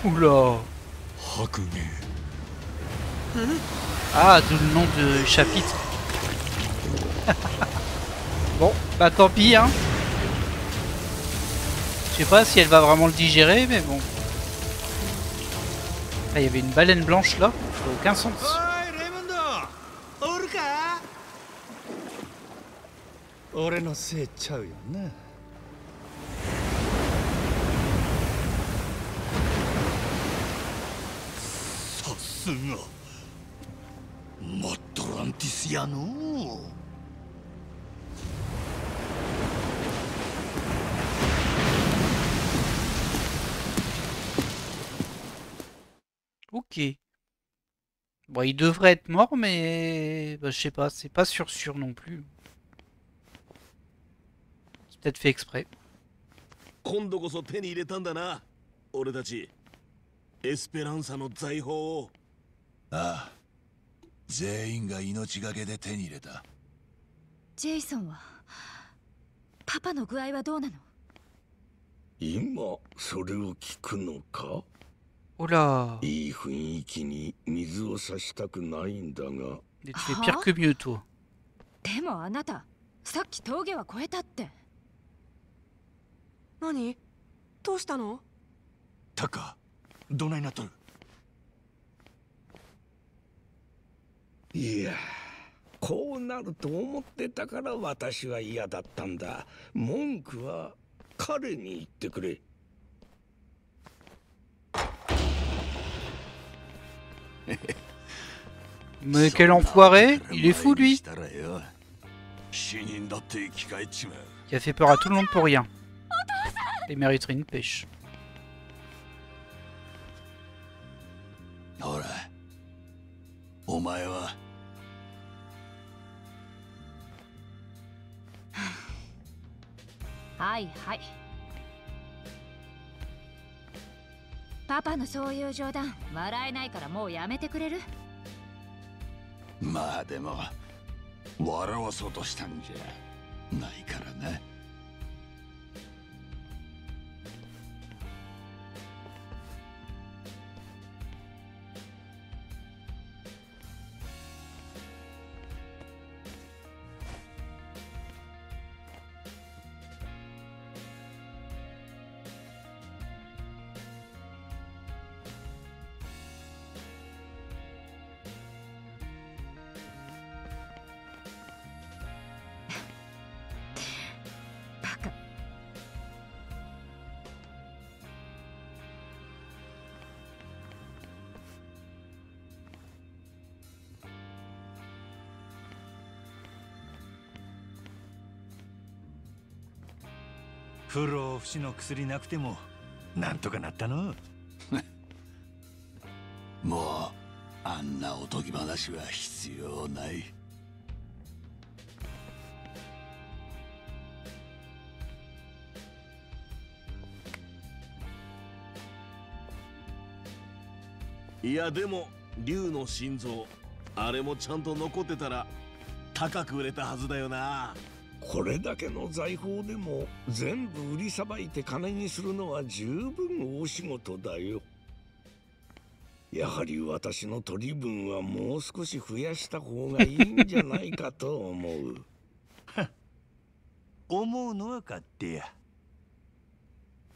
Oula. Ah, d'où le nom du chapitre. Bon, bah tant pis, hein. Je sais pas si elle va vraiment le digérer, mais bon. Ah, il y avait une baleine blanche là, ça n'a aucun sens. Ok. Bon, il devrait être mort, mais bah, je sais pas, c'est pas sûr non plus. C'est peut-être fait exprès. 今度こそ手に入れたんだな、俺たち。エスペランサの財宝を。ああ、全員が命がけで手に入れた。ジェイソンはパパの具合はどうなの？今それを聞くのか？ Oh là. いい雰囲気に水を差したくないんだが。 Tu fais pire que mieux, toi. でもあなた、さっき峠は越えたって。何？どうしたの？タカ、どないなっとる？いや、こうなると思ってたから私は嫌だったんだ。文句は彼に言ってくれ。Mais quel enfoiré! Il est fou, lui! 死人だって生き返っちまう。 Qui a fait peur à tout le monde pour rien. Il mériterait une pêche. ほら、お前ははいはい。パパのそういう冗談笑えないからもうやめてくれる？まあでも笑わそうとしたんじゃないからな。バカ。不老不死の薬なくてもなんとかなったの。もうあんなおとぎ話は必要ない。いやでも竜の心臓あれもちゃんと残ってたら高く売れたはずだよな。これだけの財宝でも全部売りさばいて金にするのは十分大仕事だよ。やはり私の取り分はもう少し増やした方がいいんじゃないかと思う。思うのは勝手や。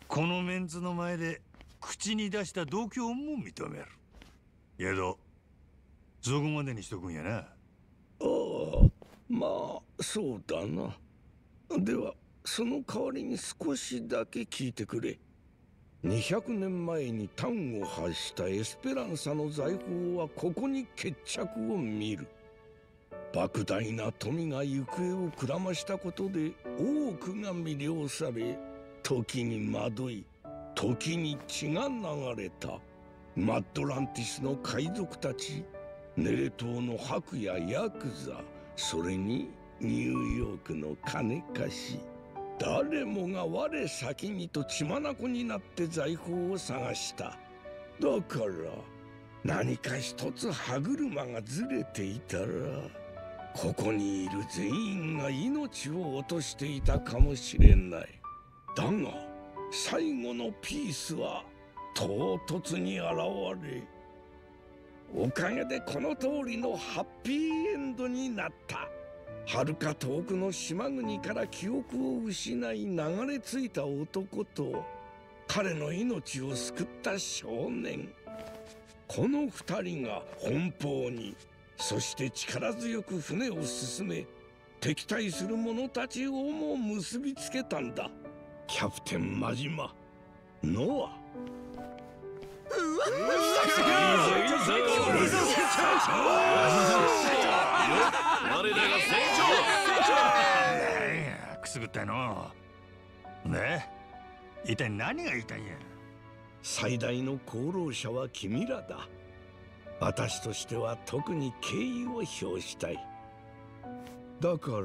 このメンツの前で口に出した度胸も認める。けどそこまでにしとくんやな。ああ、まあそうだな。ではその代わりに少しだけ聞いてくれ。200年前に端を発したエスペランサの財宝はここに決着を見る。莫大な富が行方をくらましたことで多くが魅了され、時に惑い、時に血が流れた。マッドランティスの海賊たち、ネレ島の白やヤクザ、それにニューヨークの金貸し、誰もが我先にと血眼になって財宝を探した。だから何か一つ歯車がずれていたら、ここにいる全員が命を落としていたかもしれない。だが最後のピースは唐突に現れ、おかげでこの通りのハッピーエンドになった。はるか遠くの島国から記憶を失い流れ着いた男と彼の命を救った少年、この二人が奔放に、そして力強く船を進め、敵対する者たちをも結びつけたんだ。キャプテン真島、ノア。我らが船くすぐったいの。ねえ、一体何が言いたいんや。最大の功労者は君らだ。私としては特に敬意を表したい。だから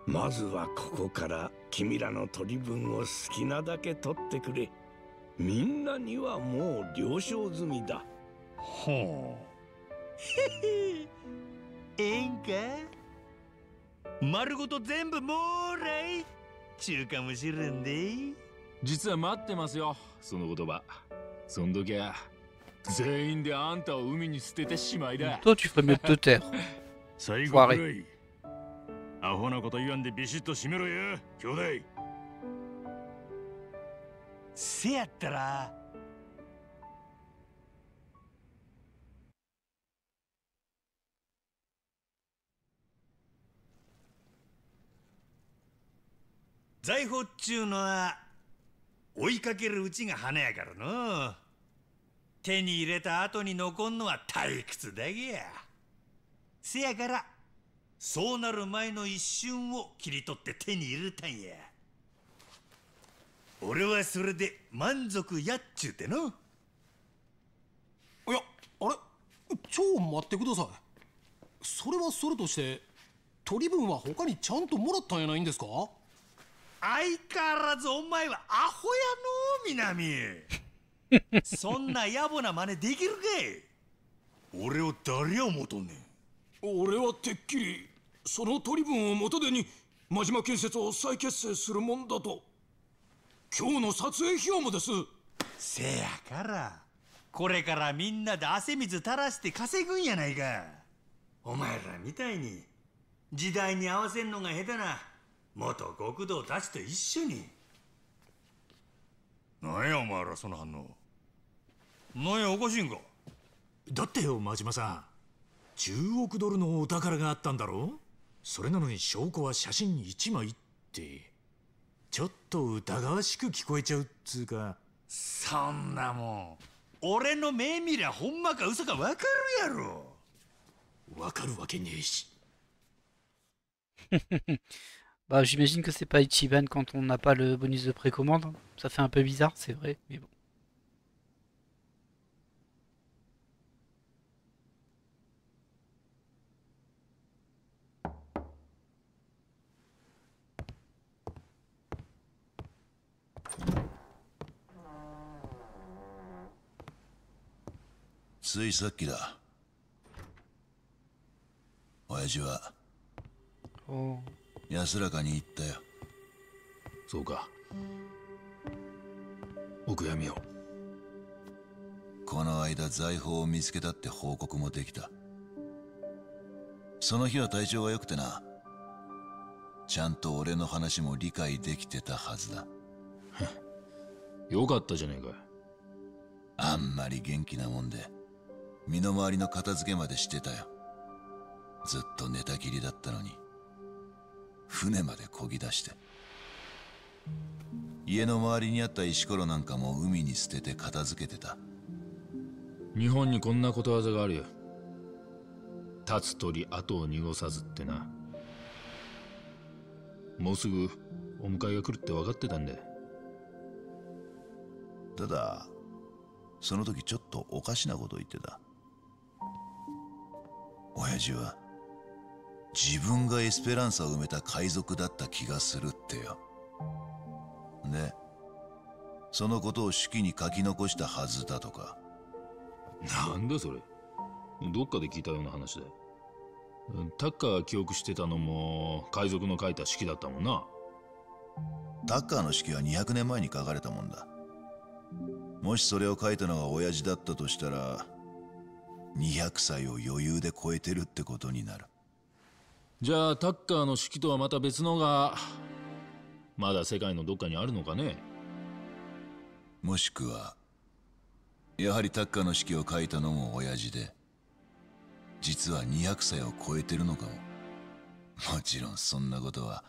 まずはここから君らの取り分を好きなだけ取ってくれ。みんなにはもう了承済みだ。ほう。ええんか。丸ごと全部もーらいちゅうかもしれんで。実は待ってますよ、その言葉。そん時は全員であんたを海に捨ててしまいだ。Toi, tu ferais mieux de te taire. 最後くらいアホなこと言わんでビシッと締めろよ、兄弟。せやったら財宝っちゅうのは追いかけるうちが花やからの。手に入れた後に残んのは退屈だけや。せやからそうなる前の一瞬を切り取って手に入れたんや。俺はそれで満足やっちゅうての。いや、あれ、ちょ待ってください。それはそれとして取り分は他にちゃんともらったんやないんですか？相変わらずお前はアホやの南。そんな野暮な真似できるかい。俺を誰や思うとんねん。俺はてっきりその取り分を元手に真島建設を再結成するもんだと。今日の撮影費用もです。せやからこれからみんなで汗水垂らして稼ぐんやないか。お前らみたいに時代に合わせんのが下手な元極道たちと一緒に。なんやお前らその反応。なんやおかしいんか。だってよ真島さん、10億ドルのお宝があったんだろ。それなのに証拠は写真1枚って、ちょっと疑わしく聞こえちゃうっつうか。そんなもん俺の目見りゃほんまか嘘か分かるやろ。分かるわけねえし。Bah, j'imagine que c'est pas Ichiban quand on n'a pas le bonus de précommande. Ça fait un peu bizarre, c'est vrai, mais bon. ついさっきだ。親父は Oh. 安らかに言ったよ。そうか。お悔やみを。この間財宝を見つけたって報告もできた。その日は体調が良くてな、ちゃんと俺の話も理解できてたはずだ。よかったじゃねえか。あんまり元気なもんで身の回りの片付けまでしてたよ。ずっと寝たきりだったのに船まで漕ぎ出して、家の周りにあった石ころなんかも海に捨てて片付けてた。日本にこんなことわざがあるよ。立つ鳥後を濁さずってな。もうすぐお迎えが来るって分かってたんで。ただその時ちょっとおかしなことを言ってた。親父は自分がエスペランサを埋めた海賊だった気がするってよ。でそのことを手記に書き残したはずだとか。なんだそれ。どっかで聞いたような話で。タッカーが記憶してたのも海賊の書いた手記だったもんな。タッカーの手記は200年前に書かれたもんだ。もしそれを書いたのが親父だったとしたら200歳を余裕で超えてるってことになる。じゃあタッカーの手記とはまた別のがまだ世界のどっかにあるのかね。もしくはやはりタッカーの手記を書いたのも親父で、実は200歳を超えてるのかも。もちろんそんなことは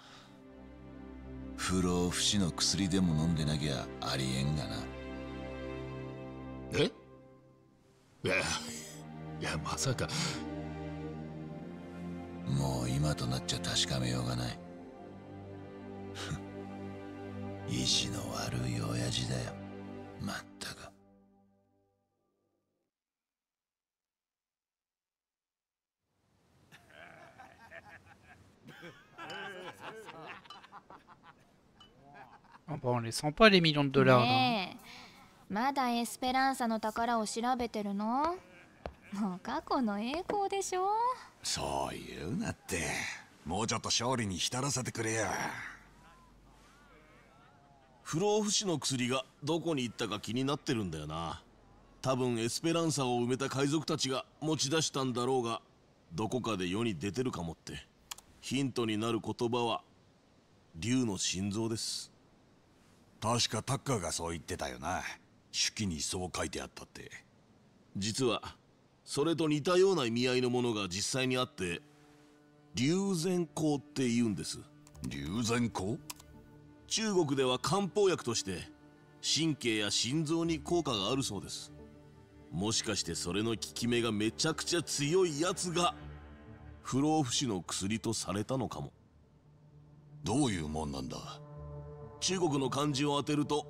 不老不死の薬でも飲んでなきゃありえんがな。え？いやまさか。もう今となっちゃ確かめようがない。意地の悪い親父だよ、まったく。Ah bah, on les sent pas les millions de dollars là. ねえ、まだエスペランサの宝を調べてるの？もう過去の栄光でしょ。そう言うなって。もうちょっと勝利に浸らせてくれや。不老不死の薬がどこに行ったか気になってるんだよな。多分エスペランサを埋めた海賊たちが持ち出したんだろうが、どこかで世に出てるかもって。ヒントになる言葉は竜の心臓です。確かタッカーがそう言ってたよな。手記にそう書いてあったって。実はそれと似たような意味合いのものが実際にあって、龍涎香って言うんです。龍涎香？中国では漢方薬として神経や心臓に効果があるそうです。もしかしてそれの効き目がめちゃくちゃ強いやつが不老不死の薬とされたのかも。どういうもんなんだ？中国の漢字を当てると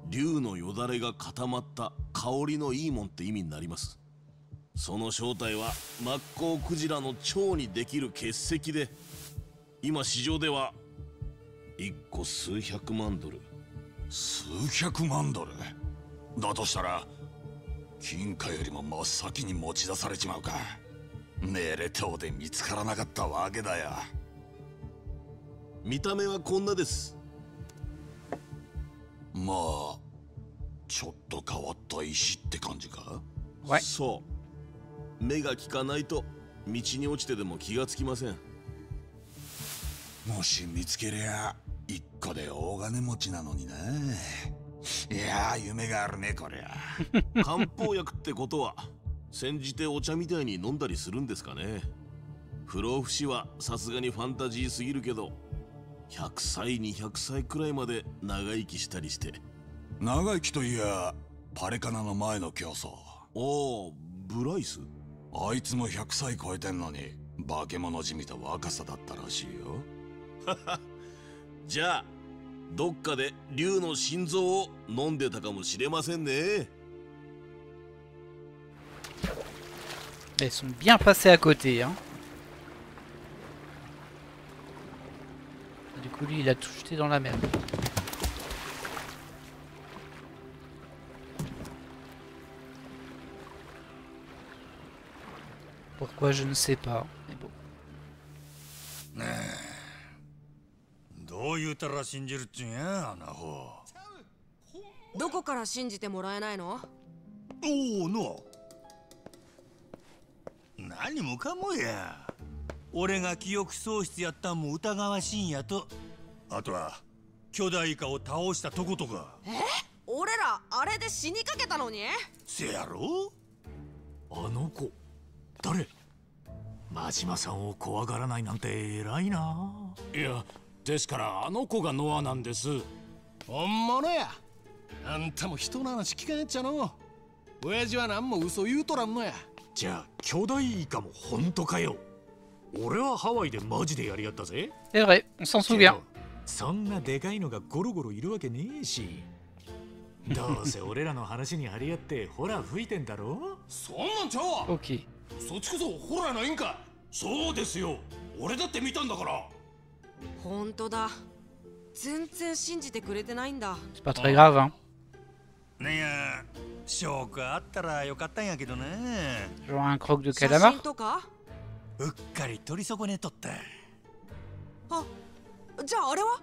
竜のよだれが固まった香りのいいもんって意味になります。その正体はマッコウクジラの腸にできる結石で、今市場では1個数百万ドル。数百万ドルだとしたら金貨よりも真っ先に持ち出されちまうか。ネレ島で見つからなかったわけだよ。見た目はこんなです。まあちょっと変わった石って感じか。そう、目が利かないと道に落ちてでも気がつきません。もし見つけりゃ一個で大金持ちなのにな。いやー、夢があるねこりゃ。漢方薬ってことは煎じてお茶みたいに飲んだりするんですかね。不老不死はさすがにファンタジーすぎるけど、100歳200歳くらいまで長生きしたりして。長生きといやパレカナの前の競争。おお、ブライス。あいつも100歳超えてんのに化け物じみた若さだったらしいよ。じゃあどっかで竜の心臓を飲んでたかもしれませんね。Elles sont bien passées à côté, hein. Du coup, lui, il a tout jeté dans la mer. Pourquoi, je ne sais pas, mais bon. どう言うたら信じるっちゅんや、アナホ。どこから信じてもらえないの？おおの。何もかもや。俺が記憶喪失やったんも疑わしいんやと。あとは巨大イカを倒したとことか。俺らあれで死にかけたのに？せやろ？あの子誰？真島さんを怖がらないなんて偉いな。いや、ですからあの子がノアなんです。本物や。あんたも人の話聞かんやっちゃの。親父は何も嘘言うとらんのや。じゃあ巨大イカも本当かよ。俺はハワイでマジでやりやったぜ。C'est vrai, on s'en souvient. そんなでかいのがゴロゴロいるわけねえし。どうせ俺らの話に張り合ってホラ吹いてんだろ。そんなんちゃうわ。Ok. そっちこそホラーないんか。そうですよ。俺だって見たんだから。本当だ。全然信じてくれてないんだ。C'est pas très grave, hein. ねや、証拠あったらよかったんやけどね。Genre un croc de 写 calamar. 真とか？うっかり取り損ねとった。あ、じゃああれは？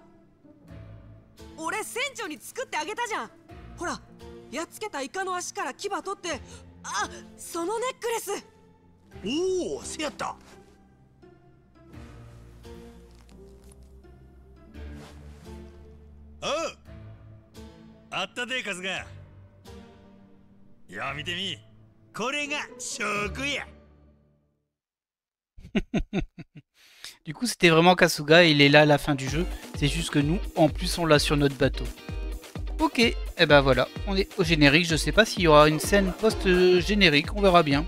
俺船長に作ってあげたじゃん。ほら、やっつけたイカの足から牙取って、あ、そのネックレス。おお、せやった。あったで、カズが。いや、見てみ。これが証拠や。Du coup, c'était vraiment Kasuga, il est là à la fin du jeu. C'est juste que nous, en plus, on l'a sur notre bateau. Ok, et ben voilà, on est au générique. Je sais pas s'il y aura une scène post-générique, on verra bien.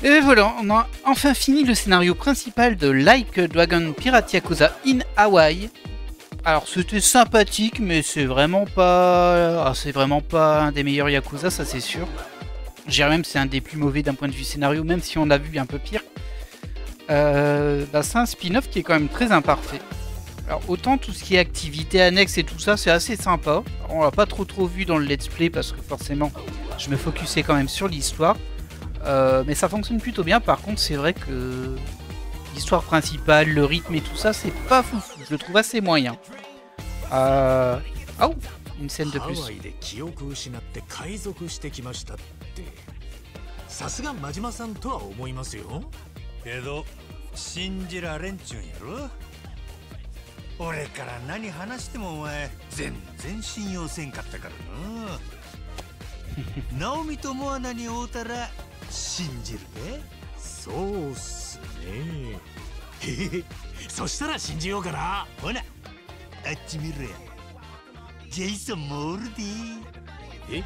Et voilà, on a enfin fini le scénario principal de Like a Dragon Pirate Yakuza in Hawaii. Alors c'était sympathique, mais c'est vraiment pas un des meilleurs Yakuza, ça c'est sûr. Je dirais même c'est un des plus mauvais d'un point de vue scénario, même si on a vu un peu pire. C'est un spin-off qui est quand même très imparfait. Alors autant tout ce qui est activité annexe et tout ça, c'est assez sympa. On l'a pas trop vu dans le let's play parce que forcément je me focusais quand même sur l'histoire. Mais ça fonctionne plutôt bien. Par contre c'est vrai que l'histoire principale, le rythme et tout ça, c'est pas fou. Je le trouve assez moyen. Ah oh, une scène de plus. さすが真島さんとは思いますよ。けど信じられんちゅんやろ。俺から何話してもお前全然信用せんかったからな。ナオミとモアナに会うたら信じるね。そうっすね。へへ、そしたら信じようかな。ほな、あっち見ろや。ジェイソンもおるで。え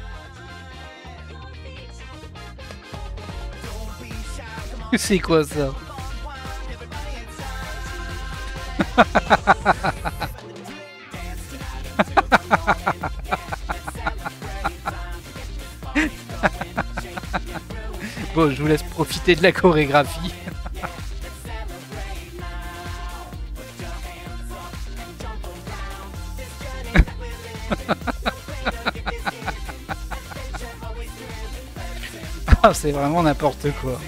C'est quoi ça? Bon, je vous laisse profiter de la chorégraphie. Ah, c'est vraiment n'importe quoi.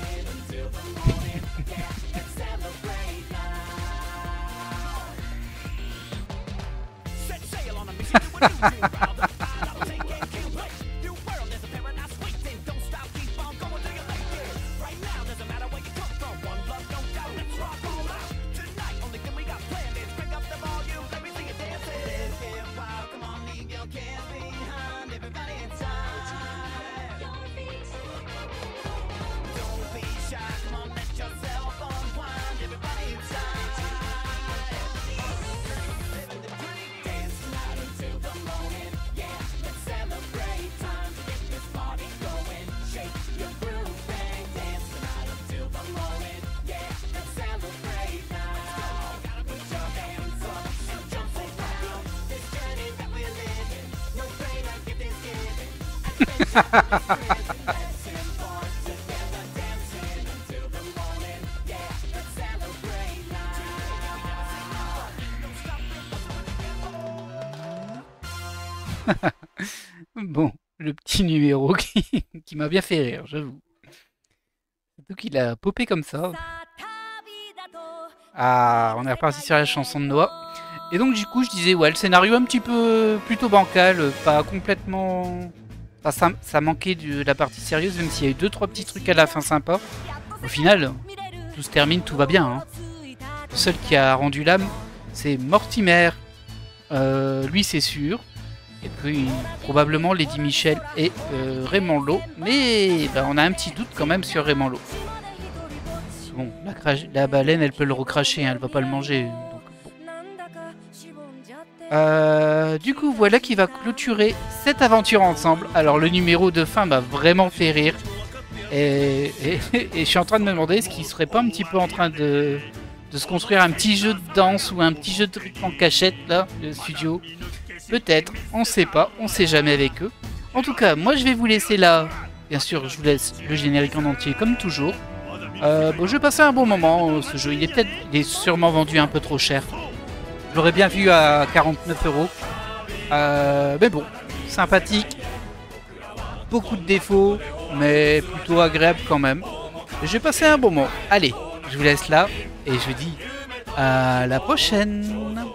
Bon, le petit numéro qui m'a bien fait rire, j'avoue. Surtout qu'il a popé comme ça. Ah, on est reparti sur la chanson de Noah. Et donc du coup je disais ouais, le scénario un petit peu plutôt bancal, pas complètement... Enfin, ça manquait de la partie sérieuse, même s'il y a eu 2-3 petits trucs à la fin sympas. Au final, tout se termine, tout va bien. Hein. Le seul qui a rendu l'âme, c'est Mortimer. Lui c'est sûr. Et puis probablement Lady Michel et Raymond Lowe. Mais ben, on a un petit doute quand même sur Raymond Lowe. Bon, la baleine elle peut le recracher, hein, elle va pas le manger. Du coup, voilà qui va clôturer cette aventure ensemble. Alors, le numéro de fin m'a vraiment fait rire. Et je suis en train de me demander est-ce qu'il serait pas un petit peu en train de se construire un petit jeu de danse ou un petit jeu de rythme en cachette, là, le studio. Peut-être, on sait pas, on sait jamais avec eux. En tout cas, moi je vais vous laisser là. Bien sûr, je vous laisse le générique en entier comme toujours. Bon, je vais passer un bon moment. Ce jeu, il est sûrement vendu un peu trop cher. Je l'aurais bien vu à 49 €. Mais bon, sympathique. Beaucoup de défauts, mais plutôt agréable quand même. Je vais passer un bon moment. Allez, je vous laisse là et je vous dis à la prochaine.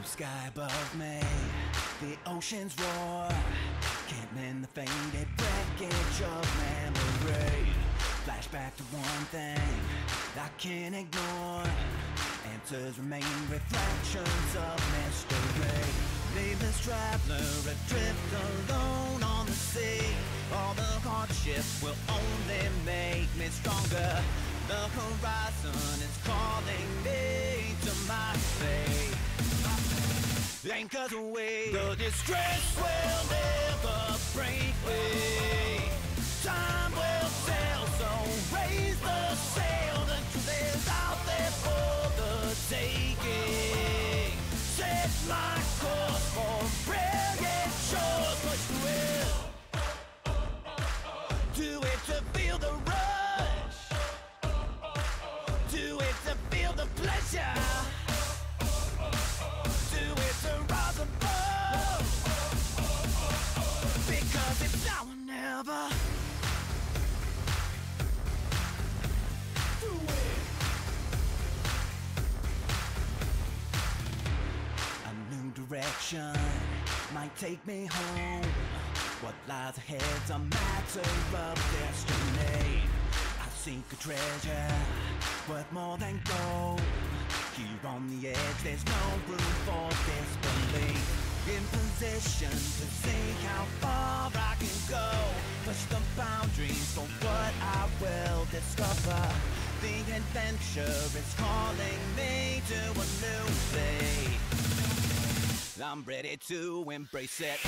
Sky above me, the oceans roar. Can't mend the faded wreckage of memory. Flashback to one thing I can't ignore. Answers remain reflections of mystery. Nameless traveler adrift alone on the sea. All the hardship will only make me stronger. The horizon is calling me to my fate. Anchors away, the distress will never break me. Time will sail, so raise the sail. The truth is out there for the taking. Set my course for brilliant shores. Push the will, do it to feel the rush. Do it to feel the pleasure. Do it to rise above. Because it's now or never. Direction might take me home. What lies ahead's a matter of destiny. I seek a treasure worth more than gold. Here on the edge, there's no room for disbelief. In position to see how far I can go. Push the boundaries for what I will discover. The adventure is calling me to a new fate. I'm ready to embrace it.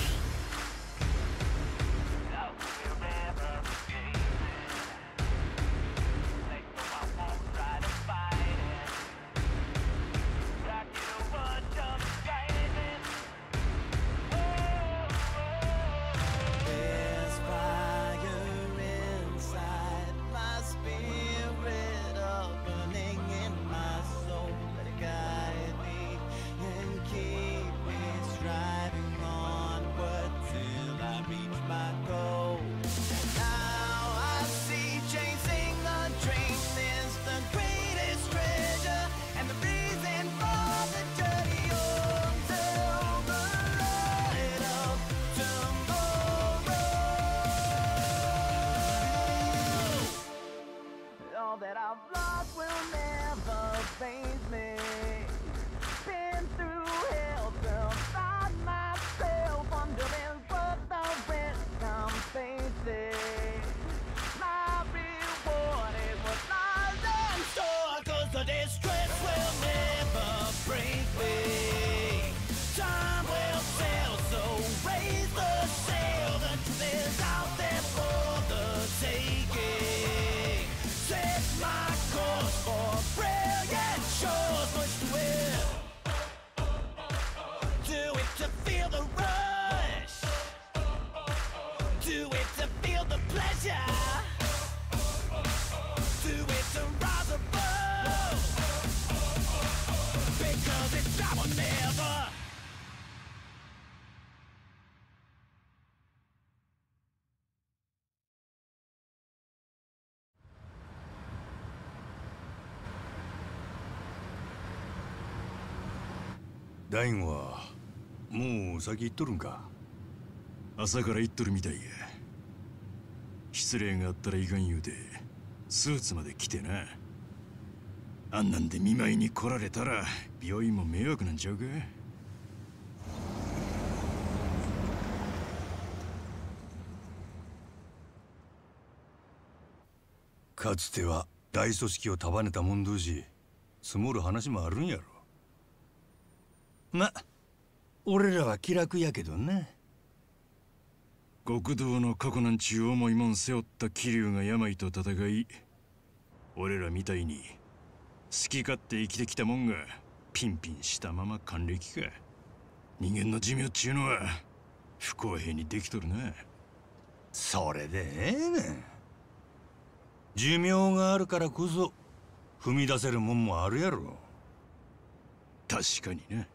大悟はもう先行っとるんか。朝から行っとるみたいや。失礼があったらいかん言うてスーツまで着てな。あんなんで見舞いに来られたら病院も迷惑なんちゃうか。かつては大組織を束ねた者同士積もる話もあるんやろ。ま、俺らは気楽やけどな。極道の過去なんちゅう重いもん背負った桐生が病と戦い、俺らみたいに好き勝手生きてきたもんがピンピンしたまま還暦か。人間の寿命っちゅうのは不公平にできとるな。それでええねん。寿命があるからこそ踏み出せるもんもあるやろ。確かにな。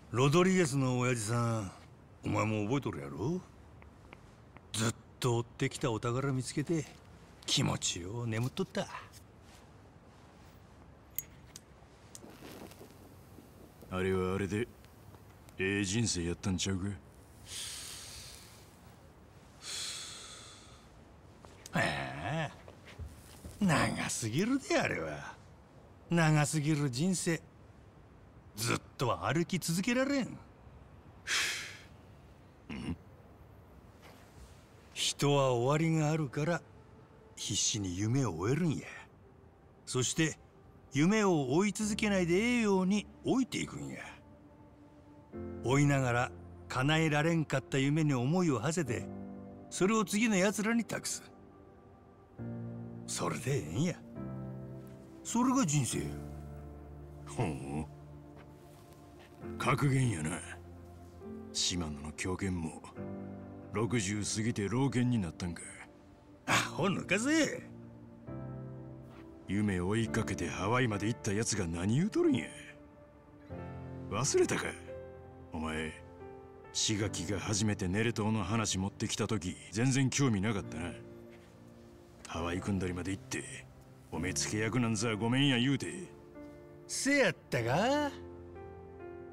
ロドリゲスの親父さん、お前も覚えとるやろ。ずっと追ってきたお宝見つけて気持ちよう眠っとった。あれはあれでええ人生やったんちゃうか。ああ、長すぎるであれは。長すぎる人生ずっとは歩き続けられん。人は終わりがあるから必死に夢を終えるんや。そして夢を追い続けないでええように老いていくんや。追いながら叶えられんかった夢に思いを馳せて、それを次の奴らに託す。それでええんや。それが人生や。ほう、格言やな。島野の狂犬も60過ぎて老犬になったんか。アホ抜かせ。夢を追いかけてハワイまで行ったやつが何言うとるんや。忘れたか。お前、志垣が初めてネレ島の話持ってきた時全然興味なかったな。ハワイ組んだりまで行ってお目付け役なんざごめんや言うて。せやったか。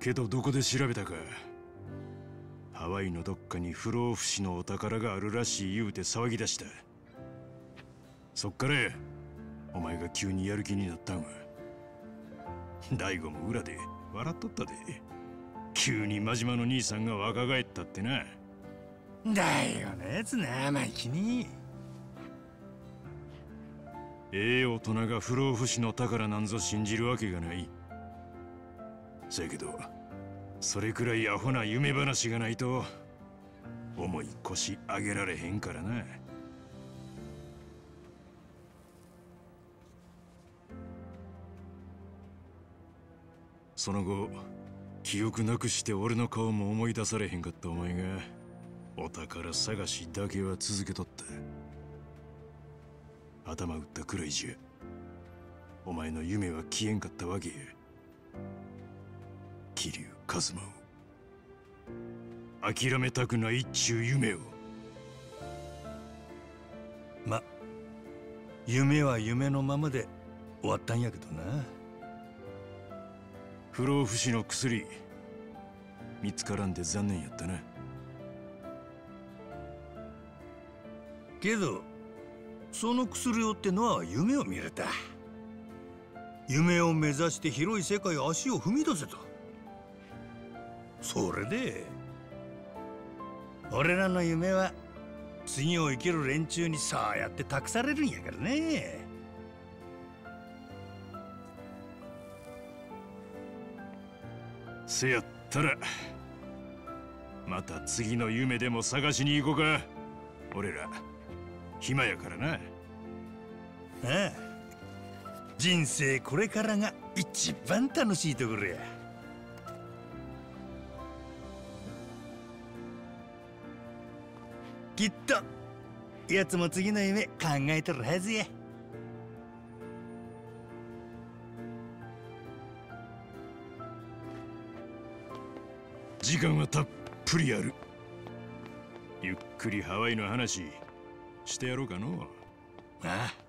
けどどこで調べたか、ハワイのどっかに不老不死のお宝があるらしい言うて騒ぎ出した。そっからお前が急にやる気になったんは。大悟も裏で笑っとったで。急に真島の兄さんが若返ったってな。だよのやつ生意気に。ええ大人が不老不死の宝なんぞ信じるわけがない。せやけどそれくらいアホな夢話がないと重い腰上げられへんからな。その後記憶なくして俺の顔も思い出されへんかったお前がお宝探しだけは続けとった。頭打ったくらいじゃお前の夢は消えんかったわけや。桐生一馬を諦めたくないっちゅう夢を。ま、夢は夢のままで終わったんやけどな。不老不死の薬見つからんで残念やったな。けどその薬をってのは夢を見れた。夢を目指して広い世界へ足を踏み出せた。それで俺らの夢は次を生きる連中にそうやって託されるんやからね。せやったらまた次の夢でも探しに行こうか。俺ら暇やからな。ああ、人生これからが一番楽しいところや。きっとやつも次の夢考えとるはずや。時間はたっぷりある。ゆっくりハワイの話してやろうかの。ああ。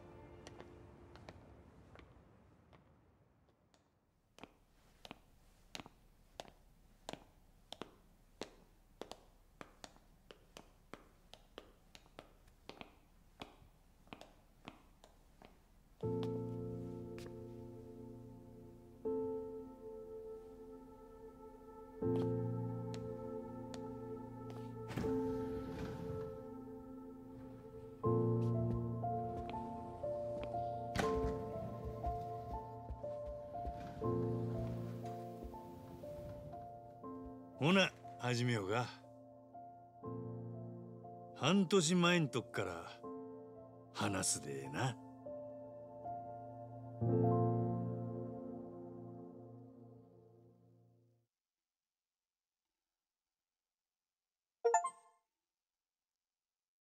ほな始めようか。半年前んとこから話すでえな。